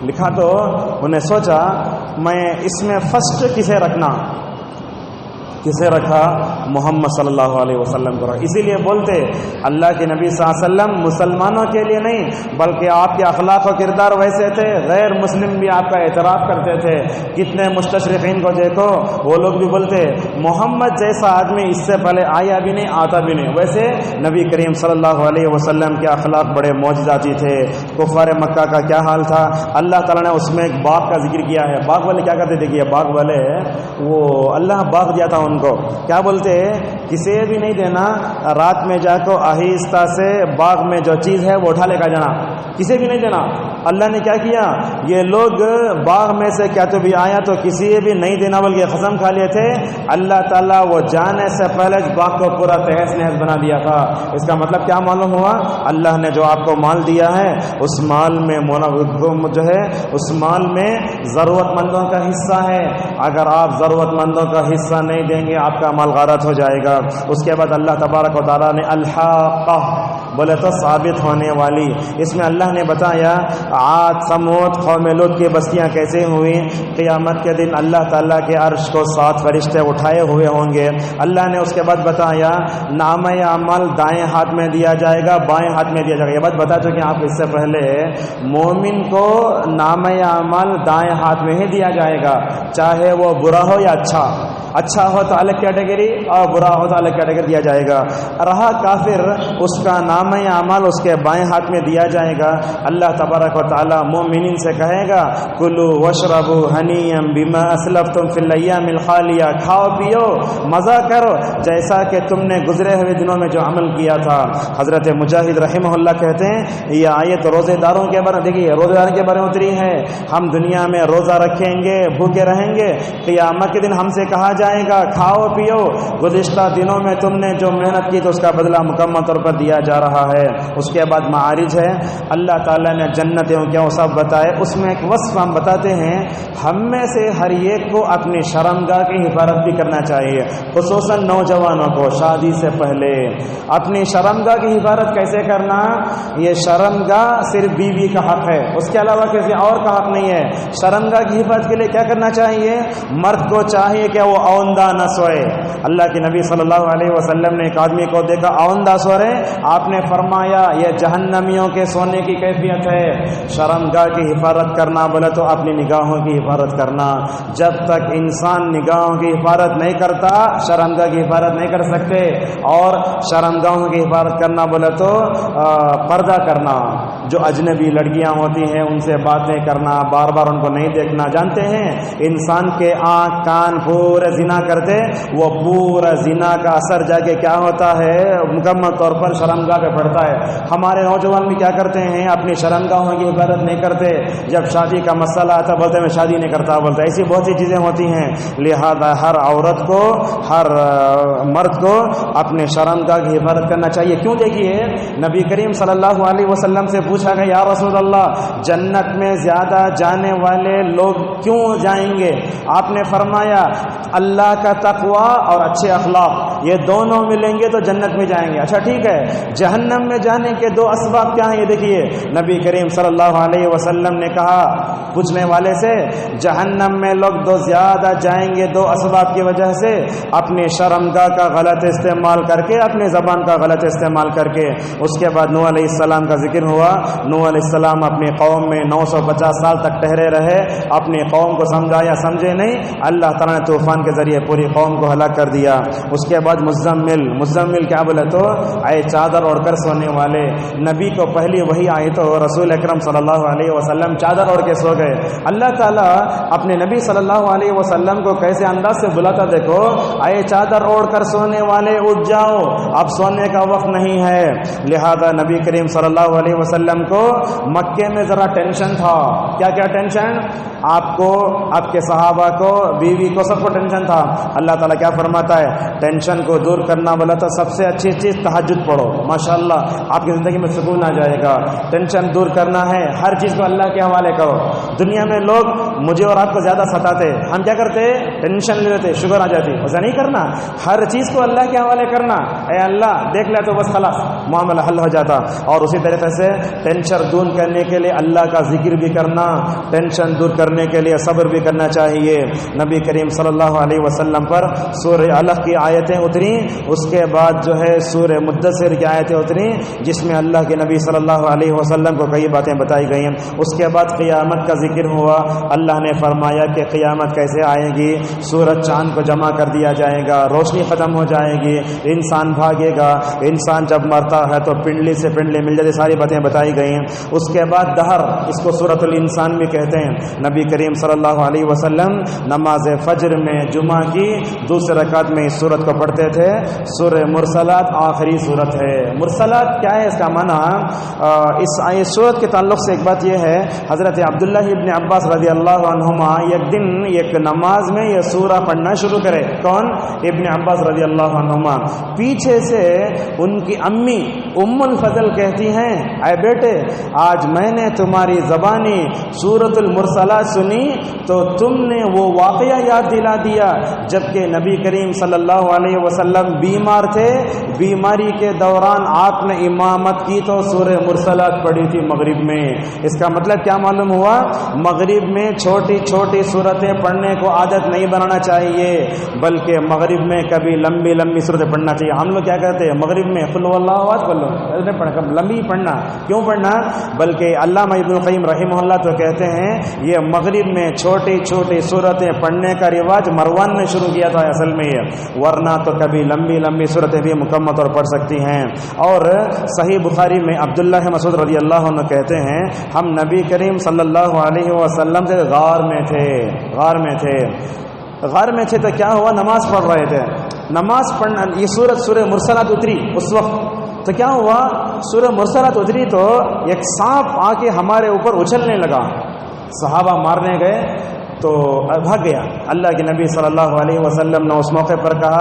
لکھا تو انہیں سوچا میں اس میں فرسٹ کسے رکھا؟ محمد صلی اللہ علیہ وسلم کو رکھا. اسی لیے بولتے اللہ کے نبی صلی اللہ علیہ وسلم مسلمانوں کے لیے نہیں بلکہ آپ کے اخلاق و کردار ویسے تھے، غیر مسلم بھی آپ کا اعتراف کرتے تھے. کتنے مستشرقین کو دیکھو وہ لوگ بھی بولتے محمد جیسا آدمی اس سے پہلے آیا بھی نہیں، آتا بھی نہیں. ویسے نبی کریم صلی اللہ علیہ وسلم کے اخلاق بڑے معجزاتی تھے. کفار مکہ کا کیا حال تھا؟ اللہ تعالیٰ نے اس میں ایک باغ کا ذکر کیا ہے. باغ والے کیا کرتے تھے کہ باغ والے وہ اللہ باغ دیا تھا ان کو، کیا بولتے کسی بھی نہیں دینا، رات میں جا کو آہستہ سے باغ میں جو چیز ہے وہ اٹھا لے کر جانا، کسی بھی نہیں دینا. اللہ نے کیا کیا، یہ لوگ باغ میں سے کیا تو بھی آیا تو کسی بھی نہیں دینا بلکہ قسم کھا لیے تھے. اللہ تعالیٰ وہ جانے سے پہلے باغ کو پورا تہس نہس بنا دیا تھا. اس کا مطلب کیا معلوم ہوا؟ اللہ نے جو آپ کو مال دیا ہے اس مال میں جو ہے اس مال میں ضرورت مندوں کا حصہ ہے. اگر آپ ضرورت مندوں کا حصہ نہیں دیں گے آپ کا مال غارت ہو جائے گا. اس کے بعد اللہ تبارک و تعالیٰ نے الحاقہ بولے تو ثابت ہونے والی. اس میں اللہ نے بتایا عاد سمود قوم لوط کی بستیاں کیسے ہوئی. قیامت کے دن اللہ تعالیٰ کے عرش کو 7 فرشتے اٹھائے ہوئے ہوں گے. اللہ نے اس کے بعد بتایا نامہ عمل دائیں ہاتھ میں دیا جائے گا، بائیں ہاتھ میں دیا جائے گا. یہ بات بتا چکے آپ اس سے پہلے، مومن کو نامہ عمل دائیں ہاتھ میں ہی دیا جائے گا، چاہے وہ برا ہو یا اچھا ہو تو الگ کیٹیگری اور برا ہو تو الگ کیٹیگری دیا جائے گا. رہا کافر اس کا نامہ اعمال اس کے بائیں ہاتھ میں دیا جائے گا. اللہ تبارک و تعالی مومنین سے کہے گا کلوا واشربوا ہنیئا بما اسلفتم فی الایام الخالیہ، کھاؤ پیو مزہ کرو جیسا کہ تم نے گزرے ہوئے دنوں میں جو عمل کیا تھا. حضرت مجاہد رحمہ اللہ کہتے ہیں یہ آیت روزے داروں کے بارے، دیکھیے روزے داروں کے بارے میں اتری ہے. ہم دنیا میں روزہ رکھیں گے، بھوکے رہیں گے، قیامت کے دن ہم سے کہا جائے گا کھاؤ پیو، گزشتہ دنوں میں تم نے جو محنت کی تو اس کا بدلہ مکمل طور پر دیا جا رہا ہے. اس کے بعد معارج ہے، اللہ تعالیٰ نے جنتوں کیا سب بتائے. اس میں ایک وصف ہم بتاتے ہیں ہم میں سے ہر ایک کو اپنی شرمگاہ کی حفاظت بھی کرنا چاہیے، خصوصاً نوجوانوں کو شادی سے پہلے اپنی شرمگاہ کی حفاظت کیسے کرنا. یہ شرمگاہ صرف بیوی کا حق ہے، اس کے علاوہ کسی اور کا حق نہیں ہے. شرمگاہ کی حفاظت کے لیے کیا کرنا چاہیے؟ مرد کو چاہیے کہ وہ اوندہ نہ سوئے. اللہ کے نبی صلی اللہ علیہ وسلم نے ایک آدمی کو دیکھا اوندہ سو رہے، آپ نے فرمایا یہ جہنمیوں کے سونے کی کیفیت ہے. شرمگاہ کی حفاظت کرنا بولے تو اپنی نگاہوں کی حفاظت کرنا. جب تک انسان نگاہوں کی حفاظت نہیں کرتا شرمگاہ کی حفاظت نہیں کر سکتے. اور شرمگاہوں کی حفاظت کرنا بولے تو پردہ کرنا، جو اجنبی لڑکیاں ہوتی ہیں ان سے باتیں کرنا، بار بار ان کو نہیں دیکھنا. جانتے ہیں انسان کے آنکھ کان پورے زنا کرتے، وہ پورا زنا کا اثر جا کے کیا ہوتا ہے مکمل طور پر شرمگاہ پہ پڑتا ہے. ہمارے نوجوان بھی کیا کرتے ہیں اپنی شرمگاہوں کی حفاظت نہیں کرتے. جب شادی کا مسئلہ آتا بولتے میں شادی نہیں کرتا، بولتا ایسی بہت سی چیزیں ہوتی ہیں. لہذا ہر عورت کو ہر مرد کو اپنے شرمگاہ کی حفاظت کرنا چاہیے. کیوں؟ دیکھیے نبی کریم صلی اللہ علیہ وسلم سے پوچھا گیا یا رسول اللہ جنت میں زیادہ جانے والے لوگ کیوں جائیں گے؟ آپ نے فرمایا اللہ کا تقوی اور اچھے اخلاق یہ دونوں ملیں گے تو جنت میں جائیں گے. اچھا ٹھیک ہے، جہنم میں جانے کے 2 اسباب کیا ہیں؟ یہ دیکھیے نبی کریم صلی اللہ علیہ وسلم نے کہا پوچھنے والے سے جہنم میں لوگ 2 زیادہ جائیں گے 2 اسباب کی وجہ سے، اپنی شرمگاہ کا غلط استعمال کر کے، اپنی زبان کا غلط استعمال کر کے. اس کے بعد نوح علیہ السلام کا ذکر ہوا. نوح علیہ السلام اپنی قوم میں 950 سال تک ٹھہرے رہے، اپنی قوم کو سمجھایا سمجھے نہیں، اللہ تعالیٰ نے طوفان کے ذریعے پوری قوم کو ہلاک کر دیا. اس کے بعد مزمل کیا بولے تو اے چادر اوڑھ کر سونے والے. نبی کو پہلی وہی آئی تو رسول اکرم صلی اللہ علیہ وسلم چادر اوڑھ کے سو گئے. اللہ تعالیٰ اپنے نبی صلی اللہ علیہ وسلم کو کیسے انداز سے بلاتا دیکھو، اے چادر اوڑھ کر سونے والے اٹھ جاؤ، اب سونے کا وقت نہیں ہے. لہذا نبی کریم صلی اللہ علیہ وسلم کو مکے میں ذرا ٹینشن تھا. کیا ٹینشن؟ آپ کو، آپ کے صحابہ کو، بیوی کو، سب کو ٹینشن تھا. اللہ تعالیٰ کیا فرماتا ہے ٹینشن ٹینشن کو دور کرنا والا تو سب سے اچھی چیز تہجد پڑھو، ماشاءاللہ آپ کی زندگی میں سکون آ جائے گا۔ ٹینشن دور کرنا ہے، ہر چیز کو اللہ کے حوالے کرو۔ دنیا میں لوگ مجھے اور آپ کو زیادہ ستاتے، ہم کیا کرتے؟ ٹینشن لے لیتے، شوگر آ جاتی، ایسا نہیں کرنا، ہر چیز کو اللہ کے حوالے کرنا، اے اللہ دیکھ لے تو بس خلاص معاملہ حل ہو جاتا۔ اور اسی طریقے سے ٹینشن دور کرنے کے لیے اللہ کا ذکر بھی کرنا، ٹینشن دور کرنے کے لیے صبر بھی کرنا چاہیے۔ نبی کریم صلی اللہ علیہ وسلم پر سورہ علق کی آیتیں اتری، اس کے بعد جو ہے سورہ مدثر کی آیتیں اتری، جس میں اللہ کے نبی صلی اللہ علیہ وسلم کو کئی باتیں بتائی گئی ہیں۔ اس کے بعد قیامت کا ذکر ہوا، اللہ نے فرمایا کہ قیامت کیسے آئے گی، سورج چاند کو جمع کر دیا جائے گا، روشنی ختم ہو جائے گی، انسان بھاگے گا، انسان جب مرتا ہے تو پنڈلی سے پنڈلی مل جاتی، ساری باتیں بتائی گئی ہیں۔ اس کے بعد دہر، اس کو سورۃ الانسان بھی کہتے ہیں۔ نبی کریم صلی اللہ علیہ وسلم نماز فجر میں جمعہ کی دوسرے رکعت میں اس سورت کو پڑھتے تھے۔ سورہ مرسلات آخری سورت ہے۔ مرسلات کیا ہے اس کا معنی؟ اس سورت کے تعلق سے ایک بات یہ ہے، حضرت عبداللہ ابن عباس رضی اللہ عنہما ایک دن ایک نماز میں یہ سورہ پڑھنا شروع کرے۔ کون؟ ابن عباس رضی اللہ عنہما۔ پیچھے سے ان کی امی ام الفضل کہتی ہیں، اے بیٹے آج میں نے تمہاری زبانی سورۃ المرسلات سنی تو تم نے وہ واقعہ یاد دلا دیا جبکہ نبی کریم صلی اللہ علیہ وسلم بیمار تھے، بیماری کے دوران آپ نے امامت کی تو سورہ مرسلات پڑھی تھی مغرب میں۔ اس کا مطلب کیا معلوم ہوا؟ مغرب میں چھوٹی چھوٹی سورتیں پڑھنے کو عادت نہیں بنانا چاہیے، بلکہ مغرب میں کبھی لمبی لمبی سورتیں پڑھنا چاہیے۔ ہم لوگ کیا کہتے ہیں مغرب میں قل اللہ احد پڑھ لو، لمبی پڑھنا کیوں پڑھنا؟ بلکہ علامہ ابن القیم رحمہ اللہ تو کہتے ہیں یہ مغرب میں چھوٹی چھوٹی سورتیں پڑھنے کا رواج مروان نے شروع کیا تھا اصل میں یہ، ورنہ تو کبھی لمبی لمبی سورتیں بھی مکمل طور پڑھ سکتی ہیں۔ اور صحیح بخاری میں عبداللہ مسعود رضی اللہ عنہ کہتے ہیں ہم نبی کریم صلی اللہ علیہ وسلم سے غار میں تھے تو کیا ہوا؟ نماز پڑھ رہے تھے، نماز پڑھنا یہ سورہ مرسلات اتری اس وقت، تو کیا ہوا؟ سورہ مرسلات اتری تو ایک سانپ آ کے ہمارے اوپر اچھلنے لگا، صحابہ مارنے گئے تو بھاگ گیا۔ اللہ کے نبی صلی اللہ علیہ وسلم نے اس موقع پر کہا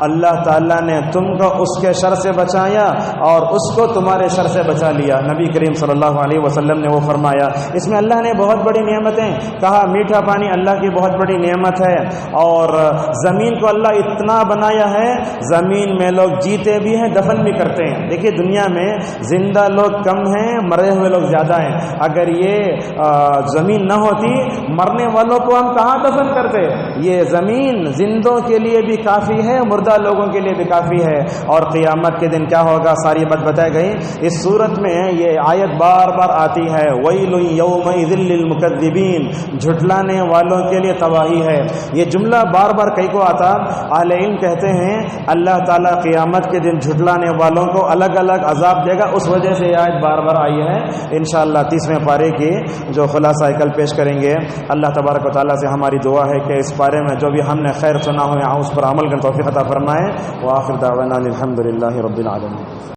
اللہ تعالیٰ نے تم کو اس کے شر سے بچایا اور اس کو تمہارے شر سے بچا لیا۔ نبی کریم صلی اللہ علیہ وسلم نے وہ فرمایا۔ اس میں اللہ نے بہت بڑی نعمتیں کہا، میٹھا پانی اللہ کی بہت بڑی نعمت ہے، اور زمین کو اللہ اتنا بنایا ہے، زمین میں لوگ جیتے بھی ہیں دفن بھی کرتے ہیں۔ دیکھیے دنیا میں زندہ لوگ کم ہیں، مرے ہوئے لوگ زیادہ ہیں۔ اگر یہ زمین نہ ہوتی مرنے والوں کو ہم کہاں دفن کرتے؟ یہ زمین زندوں کے لیے بھی کافی ہے، مردہ لوگوں کے لیے بھی کافی ہے۔ اور قیامت کے دن کیا ہوگا ساری بات بتائی گئی۔ اس صورت میں یہ آیت بار بار آتی ہے، ویل یومئذ للمکذبین، جھٹلانے والوں کے لیے تباہی ہے۔ یہ جملہ بار بار کئی کو آتا، اہل علم کہتے ہیں اللہ تعالیٰ قیامت کے دن جھٹلانے والوں کو الگ الگ عذاب دے گا، اس وجہ سے یہ آیت بار بار آئی ہے۔ انشاءاللہ 30ویں پارے کی جو خلاصہ کل پیش کریں گے۔ اللہ تبارک و تعالیٰ سے ہماری دعا ہے کہ اس پارے میں جو بھی ہم نے خیر سنا ہو یہاں اس پر عمل کرنے توفیق عطا فرمائے۔ وآخر دعوانا الحمدللہ رب العالمین۔